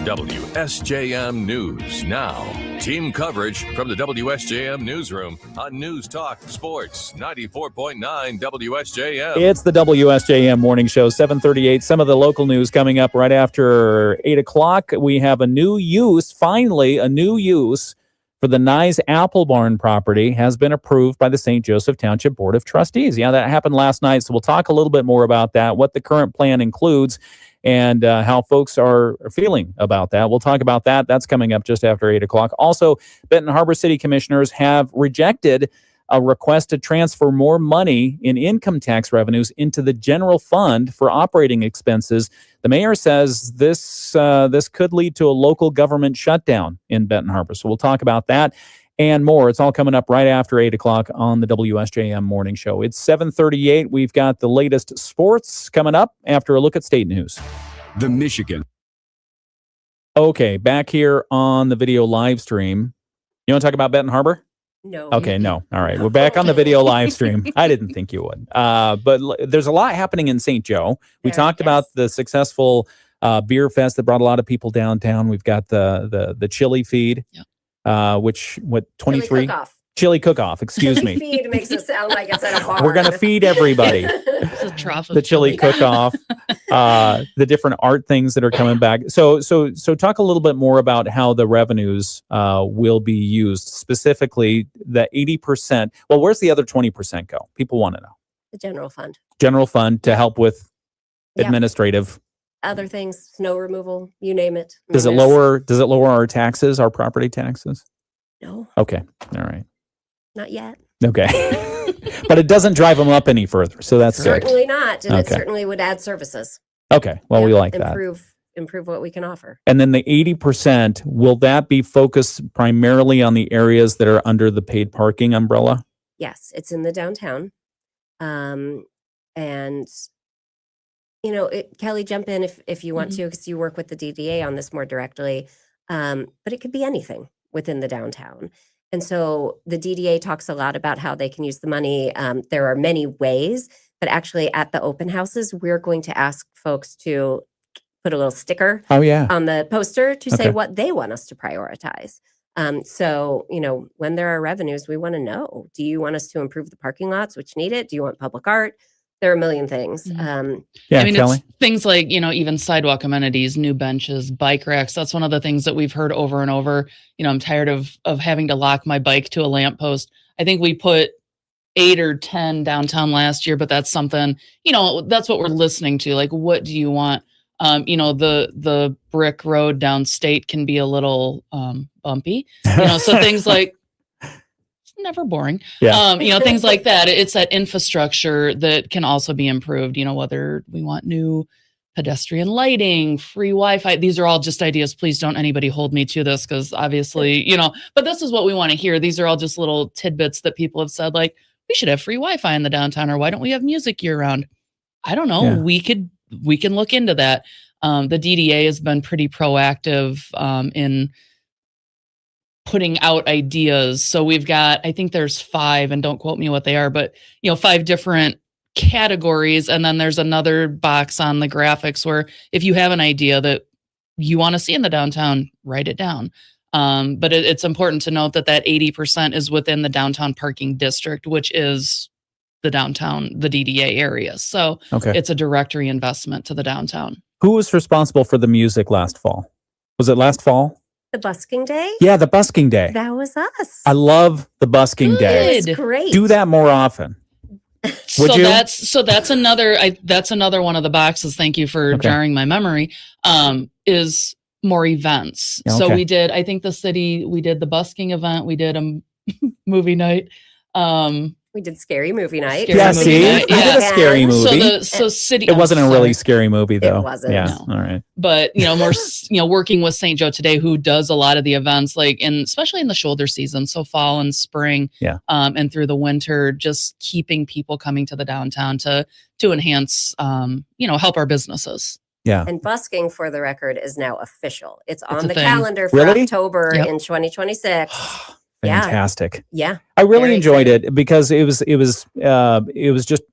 WSJM News Now. Team coverage from the WSJM Newsroom on News Talk Sports 94.9 WSJM. It's the WSJM Morning Show, 7:38. Some of the local news coming up right after 8 o'clock. We have a new use, finally, a new use for the Nye Apple Barn property has been approved by the St. Joseph Township Board of Trustees. Yeah, that happened last night, so we'll talk a little bit more about that, what the current plan includes, and how folks are feeling about that. We'll talk about that. That's coming up just after 8 o'clock. Also, Benton Harbor City Commissioners have rejected a request to transfer more money in income tax revenues into the general fund for operating expenses. The mayor says this could lead to a local government shutdown in Benton Harbor. So we'll talk about that and more. It's all coming up right after 8 o'clock on the WSJM Morning Show. It's 7:38. We've got the latest sports coming up after a look at state news. The Michigan. Okay, back here on the video live stream. You want to talk about Benton Harbor? No. Okay, no. All right. We're back on the video live stream. I didn't think you would. But there's a lot happening in St. Joe. We talked about the successful beer fest that brought a lot of people downtown. We've got the chili feed, which, 23? Chili cook-off, excuse me. Feed makes it sound like it's at a bar. We're going to feed everybody. It's a trough of The chili cook-off, the different art things that are coming back. So talk a little bit more about how the revenues will be used, specifically the 80%. Well, where's the other 20% go? People want to know. The general fund. General fund to help with administrative. Other things, snow removal, you name it. Does it lower our taxes, our property taxes? No. Okay. All right. Not yet. Okay. But it doesn't drive them up any further. So that's certainly not. And it Okay. certainly would add services. Okay. Well, we like that. Improve what we can offer. And then the 80%, will that be focused primarily on the areas that are under the paid parking umbrella? Yes, it's in the downtown. And Kelly, jump in if you want to, because you work with the DDA on this more directly. But it could be anything within the downtown. And so the DDA talks a lot about how they can use the money. There are many ways, but actually at the open houses, we're going to ask folks to put a little sticker on the poster to say what they want us to prioritize. So, when there are revenues, we want to know, do you want us to improve the parking lots, which need it? Do you want public art? There are a million things. Kelly? It's things like, even sidewalk amenities, new benches, bike racks. That's one of the things that we've heard over and over. I'm tired of having to lock my bike to a lamppost. I think we put 8 or 10 downtown last year, but that's something, that's what we're listening to. Like, what do you want? The brick road downstate can be a little bumpy, so things like, never boring. Things like that. It's that infrastructure that can also be improved, whether we want new pedestrian lighting, free Wi-Fi. These are all just ideas. Please don't anybody hold me to this, because obviously, but this is what we want to hear. These are all just little tidbits that people have said, like, we should have free Wi-Fi in the downtown, or why don't we have music year round? I don't know. Yeah. We can look into that. The DDA has been pretty proactive in putting out ideas. So we've got, I think there's 5, and don't quote me what they are, but 5 different categories. And then there's another box on the graphics where if you have an idea that you want to see in the downtown, write it down. But it's important to note that 80% is within the downtown parking district, which is the downtown, the DDA area. So it's a direct reinvestment to the downtown. Who was responsible for the music last fall? Was it last fall? The busking day? Yeah, the busking day. That was us. I love the busking day. It's great. Do that more often. Would you? That's another one of the boxes. Thank you for jarring my memory. Is more events. Okay. So we did, I think we did the busking event. We did a movie night. We did scary movie night. We did a scary movie. So city. It wasn't a really scary movie, though. It wasn't. Yeah. No. All right. But more, working with St. Joe Today, who does a lot of the events, especially in the shoulder season, so fall and spring, and through the winter, just keeping people coming to the downtown to enhance, help our businesses. Yeah. And busking, for the record, is now official. It's on the thing. calendar for October in 2026. Fantastic. Yeah. I really enjoyed it because it was just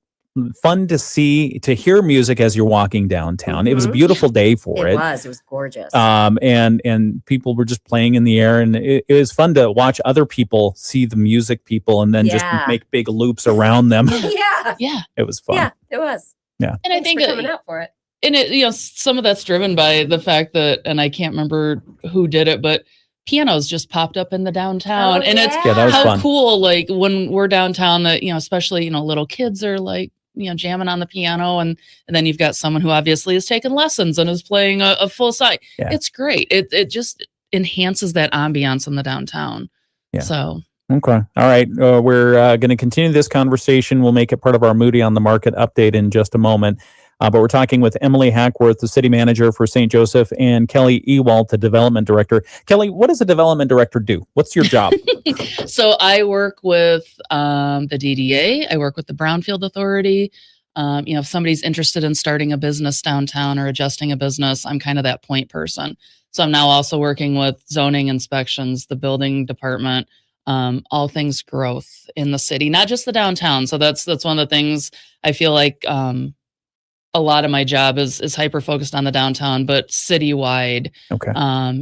fun to hear music as you're walking downtown. It was a beautiful day for it. It was gorgeous. And people were just playing in the air, and it was fun to watch other people see the music people and then just make big loops around them. Yeah. It was fun. Yeah, it was. Yeah. And I think coming out for it. And it, some of that's driven by the fact that, and I can't remember who did it, but pianos just popped up in the downtown. And it's that was how fun. cool, when we're downtown, that, especially, little kids are jamming on the piano. And then you've got someone who obviously has taken lessons and is playing a full side. Yeah. It's great. It just enhances that ambiance in the downtown. Yeah. So. Okay. All right. We're going to continue this conversation. We'll make it part of our Moody on the Market update in just a moment. But we're talking with Emily Hackworth, the city manager for St. Joseph, and Kelly Ewalt, the development director. Kelly, what does a development director do? What's your job? So I work with the DDA. I work with the Brownfield Authority. If somebody's interested in starting a business downtown or adjusting a business, I'm kind of that point person. So I'm now also working with zoning inspections, the building department, all things growth in the city, not just the downtown. So that's one of the things I feel like a lot of my job is hyper focused on the downtown, but citywide. Okay.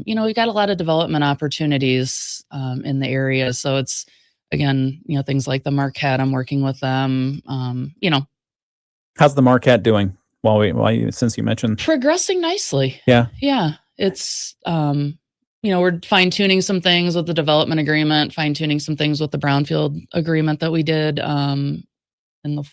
We've got a lot of development opportunities in the area. So it's again, things like the Marquette, I'm working with them. How's the Marquette doing? Since you mentioned Progressing nicely. Yeah. It's we're fine tuning some things with the development agreement, fine tuning some things with the brownfield agreement that we did in the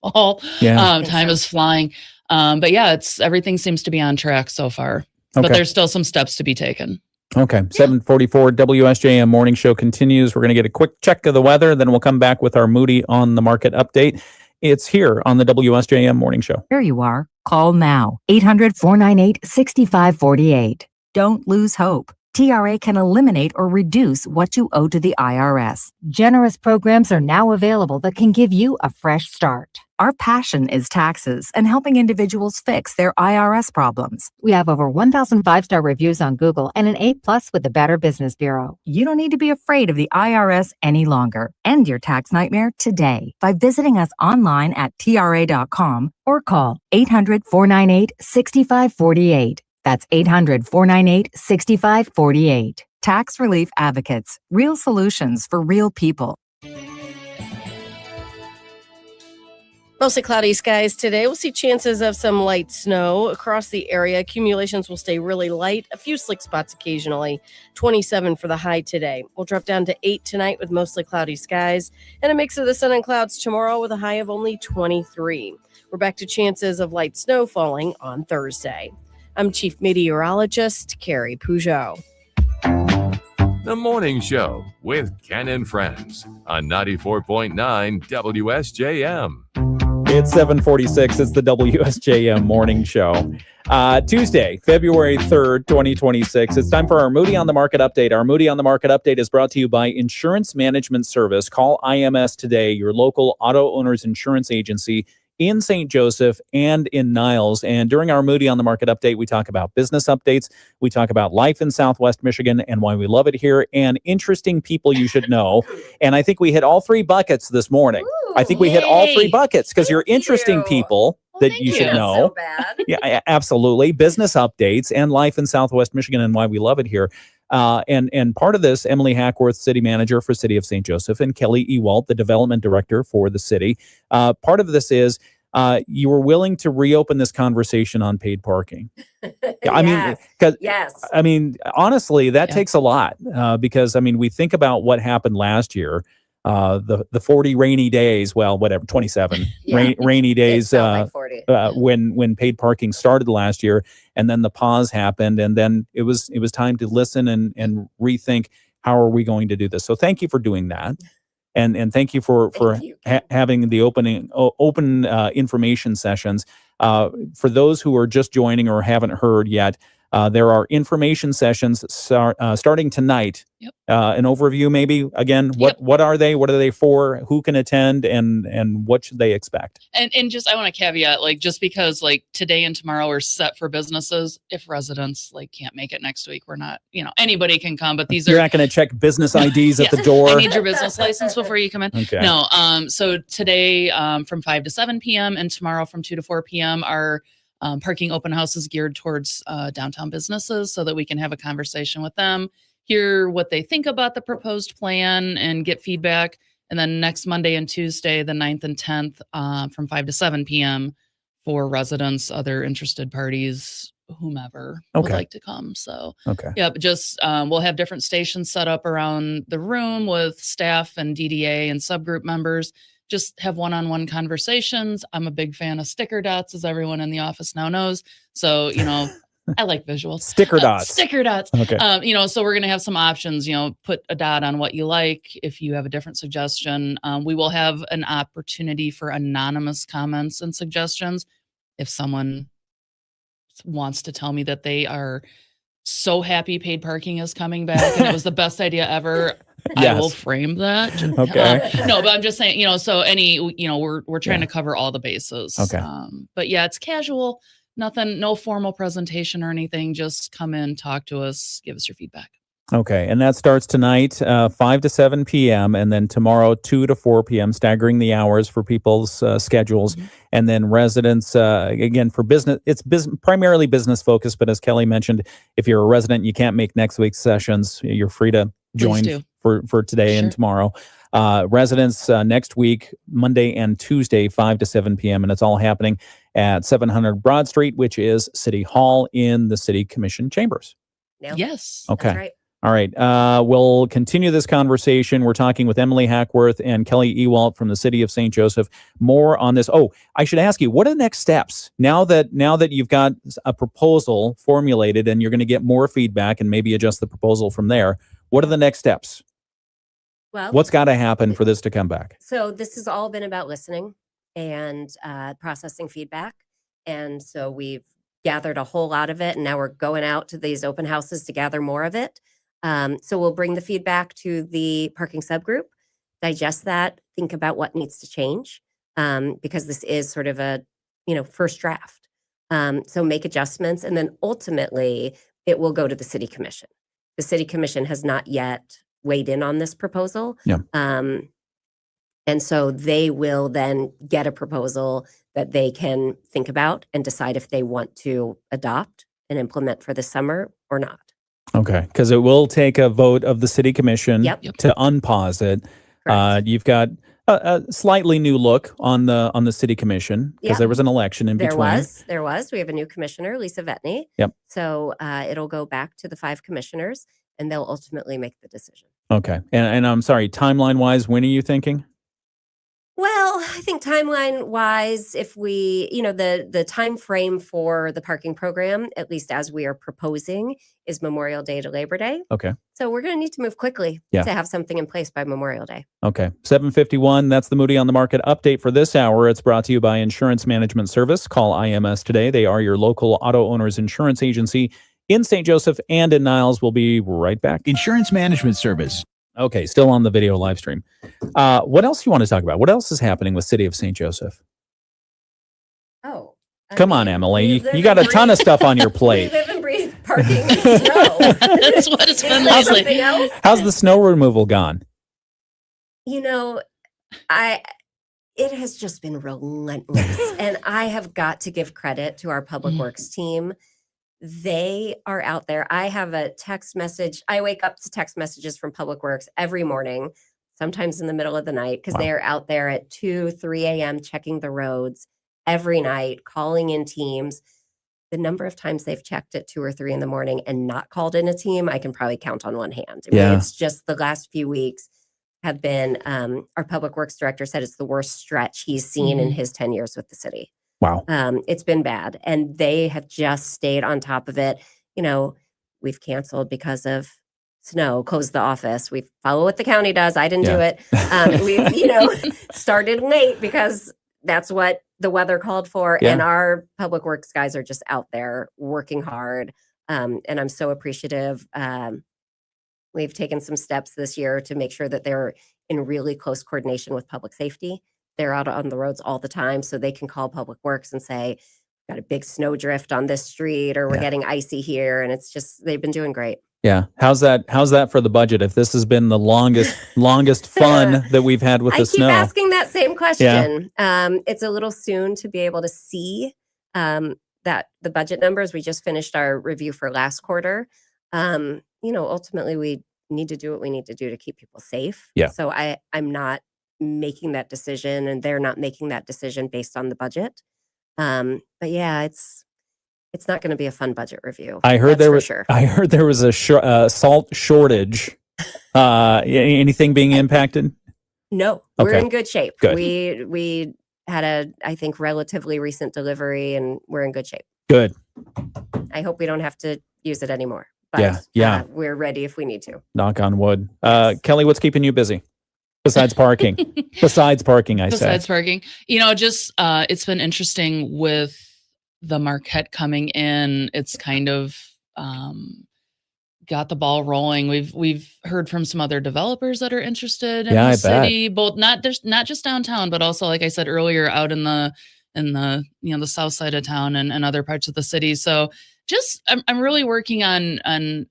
fall. Yeah. Time is flying. But yeah, everything seems to be on track so far. Okay. But there's still some steps to be taken. Okay. 7:44 WSJM morning show continues. We're going to get a quick check of the weather, then we'll come back with our Moody on the market update. It's here on the WSJM morning show. There you are. Call now. 800-498-6548. Don't lose hope. TRA can eliminate or reduce what you owe to the IRS. Generous programs are now available that can give you a fresh start. Our passion is taxes and helping individuals fix their IRS problems. We have over 1,000 five-star reviews on Google and an A+ with the Better Business Bureau. You don't need to be afraid of the IRS any longer. End your tax nightmare today by visiting us online at TRA.com or call 800-498-6548. That's 800-498-6548. Tax Relief Advocates. Real solutions for real people. Mostly cloudy skies today. We'll see chances of some light snow across the area. Accumulations will stay really light. A few slick spots occasionally. 27 for the high today. We'll drop down to 8 tonight with mostly cloudy skies and a mix of the sun and clouds tomorrow with a high of only 23. We're back to chances of light snow falling on Thursday. I'm Chief Meteorologist Carrie Peugeot. The Morning Show with Ken and Friends on 94.9 WSJM. It's 7:46. It's the WSJM morning show. Tuesday, February 3rd, 2026. It's time for our Moody on the Market update. Our Moody on the Market update is brought to you by Insurance Management Service. Call IMS today, your local auto owner's insurance agency in St. Joseph and in Niles. And during our Moody on the Market update, we talk about business updates. We talk about life in Southwest Michigan and why we love it here and interesting people you should know. And I think we hit all three buckets this morning. I think we hit all three buckets because you're interesting people that you should know. So bad. Yeah, absolutely. Business updates and life in Southwest Michigan and why we love it here. And part of this, Emily Hackworth, city manager for City of St. Joseph, and Kelly Ewalt, the development director for the city. Part of this is you were willing to reopen this conversation on paid parking. I mean, honestly, that takes a lot because we think about what happened last year. The 40 rainy days, 27 rainy days like 40. when paid parking started last year, and then the pause happened, and then it was time to listen and rethink how are we going to do this. So thank you for doing that, and thank you for having the open information sessions. For those who are just joining or haven't heard yet, there are information sessions starting tonight. Yep. An overview, maybe again. What are they? What are they for? Who can attend? And what should they expect? And just I want to caveat, just because today and tomorrow are set for businesses. If residents can't make it next week, we're not. Anybody can come, but You're not going to check business IDs at the door. I need your business license before you come in. Okay. No. So today from 5 to 7 p.m. and tomorrow from 2 to 4 p.m. are parking open houses geared towards downtown businesses so that we can have a conversation with them, hear what they think about the proposed plan and get feedback. And then next Monday and Tuesday, the 9th and 10th from 5 to 7 p.m. for residents, other interested parties, whomever would like to come. So, but just we'll have different stations set up around the room with staff and DDA and subgroup members. Just have one-on-one conversations. I'm a big fan of sticker dots, as everyone in the office now knows. So, I like visuals. Sticker dots. Sticker dots. Okay. So we're going to have some options, put a dot on what you like. If you have a different suggestion, we will have an opportunity for anonymous comments and suggestions. If someone wants to tell me that they are so happy paid parking is coming back and it was the best idea ever, I will frame that. Okay. No, but I'm just saying, so we're trying to cover all the bases. Okay. But yeah, it's casual, nothing, no formal presentation or anything. Just come in, talk to us, give us your feedback. Okay. And that starts tonight, 5 to 7 p.m. and then tomorrow, 2 to 4 p.m., staggering the hours for people's schedules. Mm-hmm. And then residents, again, for business, it's primarily business focused. But as Kelly mentioned, if you're a resident, you can't make next week's sessions, you're free to join for today and tomorrow. Residents next week, Monday and Tuesday, 5 to 7 p.m. And it's all happening at 700 Broad Street, which is City Hall in the City Commission chambers. Yes. Okay. That's right. All right. We'll continue this conversation. We're talking with Emily Hackworth and Kelly Ewalt from the City of St. Joseph. More on this. Oh, I should ask you, what are the next steps now that you've got a proposal formulated and you're going to get more feedback and maybe adjust the proposal from there? What are the next steps? Well, What's got to happen for this to come back? so this has all been about listening and processing feedback. And so we've gathered a whole lot of it, and now we're going out to these open houses to gather more of it. So we'll bring the feedback to the parking subgroup, digest that, think about what needs to change, because this is sort of a, first draft. So make adjustments, and then ultimately it will go to the City Commission. The City Commission has not yet weighed in on this proposal. Yeah. And so they will then get a proposal that they can think about and decide if they want to adopt and implement for the summer or not. Okay, because it will take a vote of the City Commission Yep. to unpause it. Correct. You've got a slightly new look on the City Commission because Yeah. there was an election in There between. was. We have a new commissioner, Lisa Vetney. Yep. So it'll go back to the 5 commissioners, and they'll ultimately make the decision. Okay, and I'm sorry, timeline wise, when are you thinking? Well, I think timeline wise, if we, the time frame for the parking program, at least as we are proposing, is Memorial Day to Labor Day. Okay. So we're going to need to move quickly Yeah. to have something in place by Memorial Day. Okay, 7:51. That's the Moody on the Market update for this hour. It's brought to you by Insurance Management Service. Call IMS today. They are your local auto owners insurance agency in St. Joseph and in Niles. We'll be right back. Insurance Management Service. Okay, still on the video live stream. What else do you want to talk about? What else is happening with City of St. Joseph? Oh. Come on, Emily. You got a ton of stuff on your plate. We live and breathe parking and snow. That's what it's been Is there lately. something else? How's the snow removal gone? It has just been relentless. And I have got to give credit to our public works team. They are out there. I have a text message. I wake up to text messages from Public Works every morning, sometimes in the middle of the night, because they are out there at 2, 3 a.m. checking the roads every night, calling in teams. The number of times they've checked at 2 or 3 in the morning and not called in a team, I can probably count on one hand. I mean, it's just the last few weeks have been, our Public Works director said it's the worst stretch he's seen in his 10 years with the city. Wow. It's been bad, and they have just stayed on top of it. We've canceled because of snow, closed the office. We follow what the county does. I didn't do it. We've, started late because that's what the weather called for. Yeah. And our public works guys are just out there working hard. And I'm so appreciative. We've taken some steps this year to make sure that they're in really close coordination with public safety. They're out on the roads all the time, so they can call Public Works and say, got a big snow drift on this street, or we're getting icy here. And it's just, they've been doing great. Yeah. How's that for the budget? If this has been the longest fun that we've had with the snow. I keep asking that same question. It's a little soon to be able to see that the budget numbers. We just finished our review for last quarter. Ultimately we need to do what we need to do to keep people safe. Yeah. So I'm not making that decision, and they're not making that decision based on the budget. But yeah, it's not going to be a fun budget review. I heard I heard there was a salt shortage. Anything being impacted? No, we're Okay. in good shape. Good. We had I think, relatively recent delivery, and we're in good shape. Good. I hope we don't have to use it anymore. But Yeah. we're ready if we need to. Knock on wood. Kelly, what's keeping you busy? Besides parking. Besides parking, I Besides said. parking, it's been interesting with the Marquette coming in. It's kind of got the ball rolling. We've heard from some other developers that are interested in the city, both not just downtown, but also, like I said earlier, out in the the south side of town and other parts of the city. So I'm really working on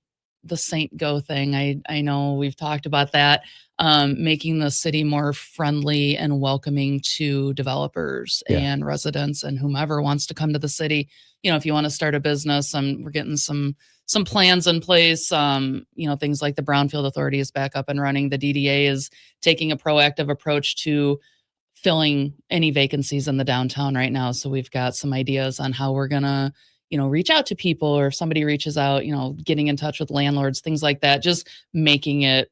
the Saint Go thing. I know we've talked about that. Making the city more friendly and welcoming to developers and residents and whomever wants to come to the city. You know, if you want to start a business, we're getting some plans in place. You know, things like the Brownfield Authority is back up and running. The DDA is taking a proactive approach to filling any vacancies in the downtown right now. So we've got some ideas on how we're gonna, you know, reach out to people, or if somebody reaches out, you know, getting in touch with landlords, things like that, just making it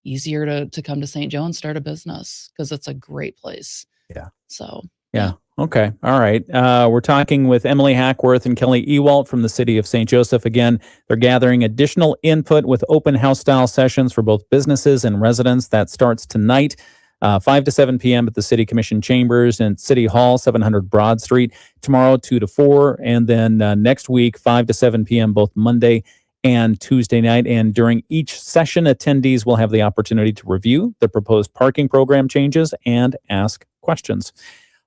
easier to come to St. Joe and start a business, because it's a great place. Yeah. So yeah. Okay. All right. We're talking with Emily Hackworth and Kelly Ewalt from the city of St. Joseph. Again, they're gathering additional input with open house style sessions for both businesses and residents. That starts tonight, 5 to 7 p.m. at the City Commission Chambers and City Hall, 700 Broad Street. Tomorrow, 2 to 4. And then next week, 5 to 7 p.m., both Monday and Tuesday night. And during each session, attendees will have the opportunity to review the proposed parking program changes and ask questions.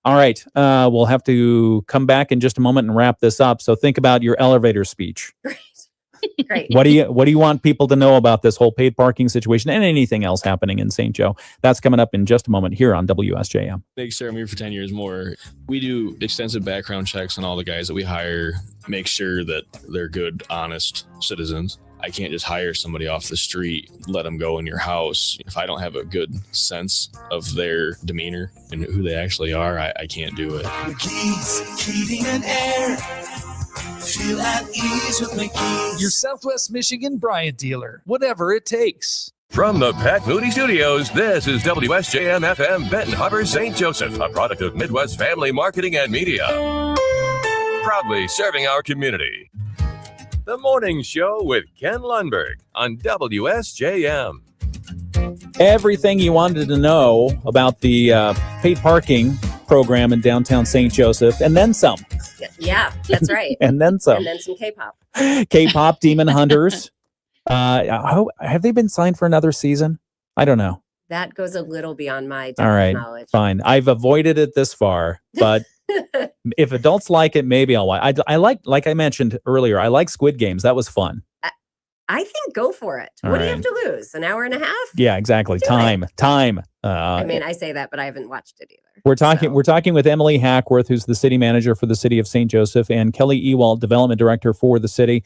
All right. We'll have to come back in just a moment and wrap this up. So think about your elevator speech. Great. What do you want people to know about this whole paid parking situation and anything else happening in St. Joe? That's coming up in just a moment here on WSJM. Make sure I'm here for 10 years more. We do extensive background checks on all the guys that we hire, make sure that they're good, honest citizens. I can't just hire somebody off the street, let them go in your house. If I don't have a good sense of their demeanor and who they actually are, I can't do it. McKee's Heating and Air. Feel at ease with McKee's. Your Southwest Michigan Bryant dealer. Whatever it takes. From the Pat Moody Studios, this is WSJM FM Benton Harbor, St. Joseph, a product of Midwest Family Marketing and Media. Proudly serving our community. The Morning Show with Ken Lundberg on WSJM. Everything you wanted to know about the paid parking program in downtown St. Joseph, and then some. Yeah, that's right. And then some. And then some K-pop. K-pop Demon Hunters. Have they been signed for another season? I don't know. That goes a little beyond my depth All right, of knowledge. fine. I've avoided it this far, but if adults like it, maybe I'll watch. I like I mentioned earlier, I like Squid Games. That was fun. I think go for it. All What do you right. have to lose? An hour and a half? Yeah, exactly. Do Time. I mean, I say that, but I haven't watched it either. We're talking with Emily Hackworth, who's the city manager for the city of St. Joseph, and Kelly Ewalt, development director for the city.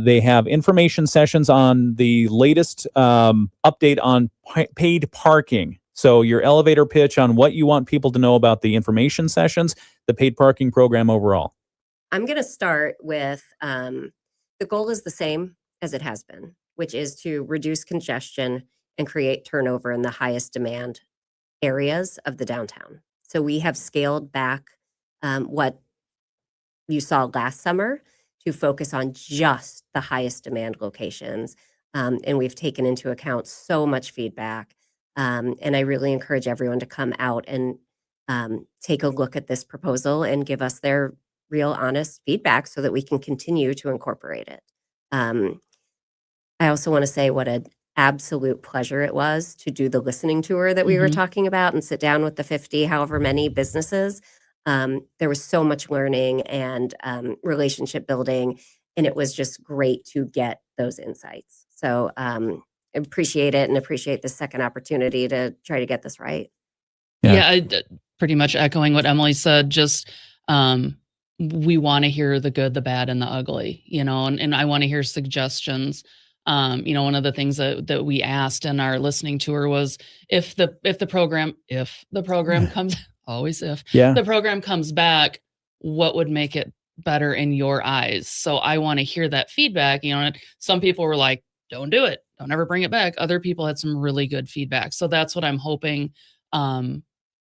They have information sessions on the latest update on paid parking. So your elevator pitch on what you want people to know about the information sessions, the paid parking program overall. I'm going to start with the goal is the same as it has been, which is to reduce congestion and create turnover in the highest demand areas of the downtown. So we have scaled back what you saw last summer to focus on just the highest demand locations. And we've taken into account so much feedback. And I really encourage everyone to come out and take a look at this proposal and give us their real honest feedback so that we can continue to incorporate it. I also want to say what an absolute pleasure it was to do the listening tour that we were talking about and sit down with the 50, however many businesses. There was so much learning and relationship building, and it was just great to get those insights. So I appreciate it and appreciate the second opportunity to try to get this right. Yeah, pretty much echoing what Emily said. Just we want to hear the good, the bad, and the ugly, you know, and I want to hear suggestions. You know, one of the things that we asked in our listening tour was if the program comes, always if the program comes back, what would make it better in your eyes? So I want to hear that feedback. You know, and some people were like, don't do it. Don't ever bring it back. Other people had some really good feedback. So that's what I'm hoping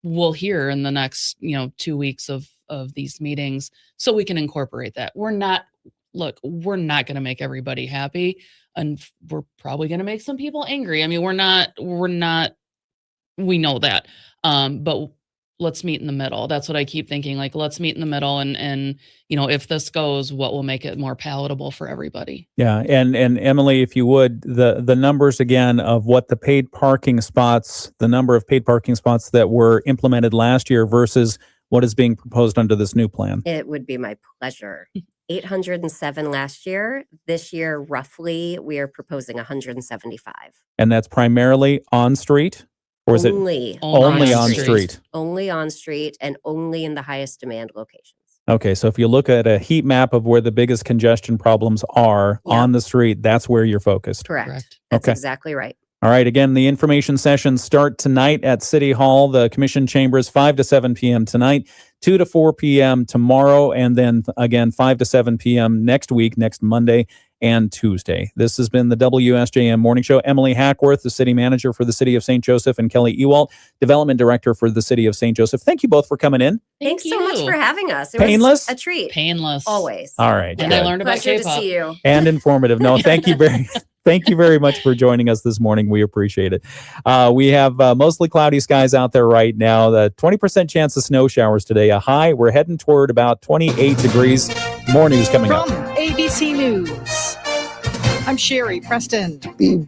we'll hear in the next, 2 weeks of these meetings so we can incorporate that. We're not going to make everybody happy, and we're probably going to make some people angry. I mean, we know that. But let's meet in the middle. That's what I keep thinking. Like, let's meet in the middle and if this goes, what will make it more palatable for everybody? Yeah. And Emily, if you would, the numbers again of what the number of paid parking spots that were implemented last year versus what is being proposed under this new plan. It would be my pleasure 807 last year. This year, roughly, we are proposing 175. And that's primarily on street? Or is Only it only on street? Only on street and only in the highest demand locations. Okay, so if you look at a heat map of where the biggest congestion problems are on the street, that's where you're focused. Correct. That's exactly right. All right. Again, the information sessions start tonight at City Hall, the Commission Chambers, 5 to 7 p.m. tonight, 2 to 4 p.m. tomorrow, and then again, 5 to 7 p.m. next week, next Monday and Tuesday. This has been the WSJM Morning Show. Emily Hackworth, the city manager for the City of St. Joseph, and Kelly Ewalt, development director for the City of St. Joseph. Thank you both for coming in. Thanks so much for having us. It Painless? was a treat. Painless. Always. All right. And good. I learned about Pleasure to K-pop. see you. And informative. No, thank you thank you very much for joining us this morning. We appreciate it. We have mostly cloudy skies out there right now. The 20% chance of snow showers today. A high. We're heading toward about 28 degrees. More news coming up. From ABC News, I'm Sherry Preston. Be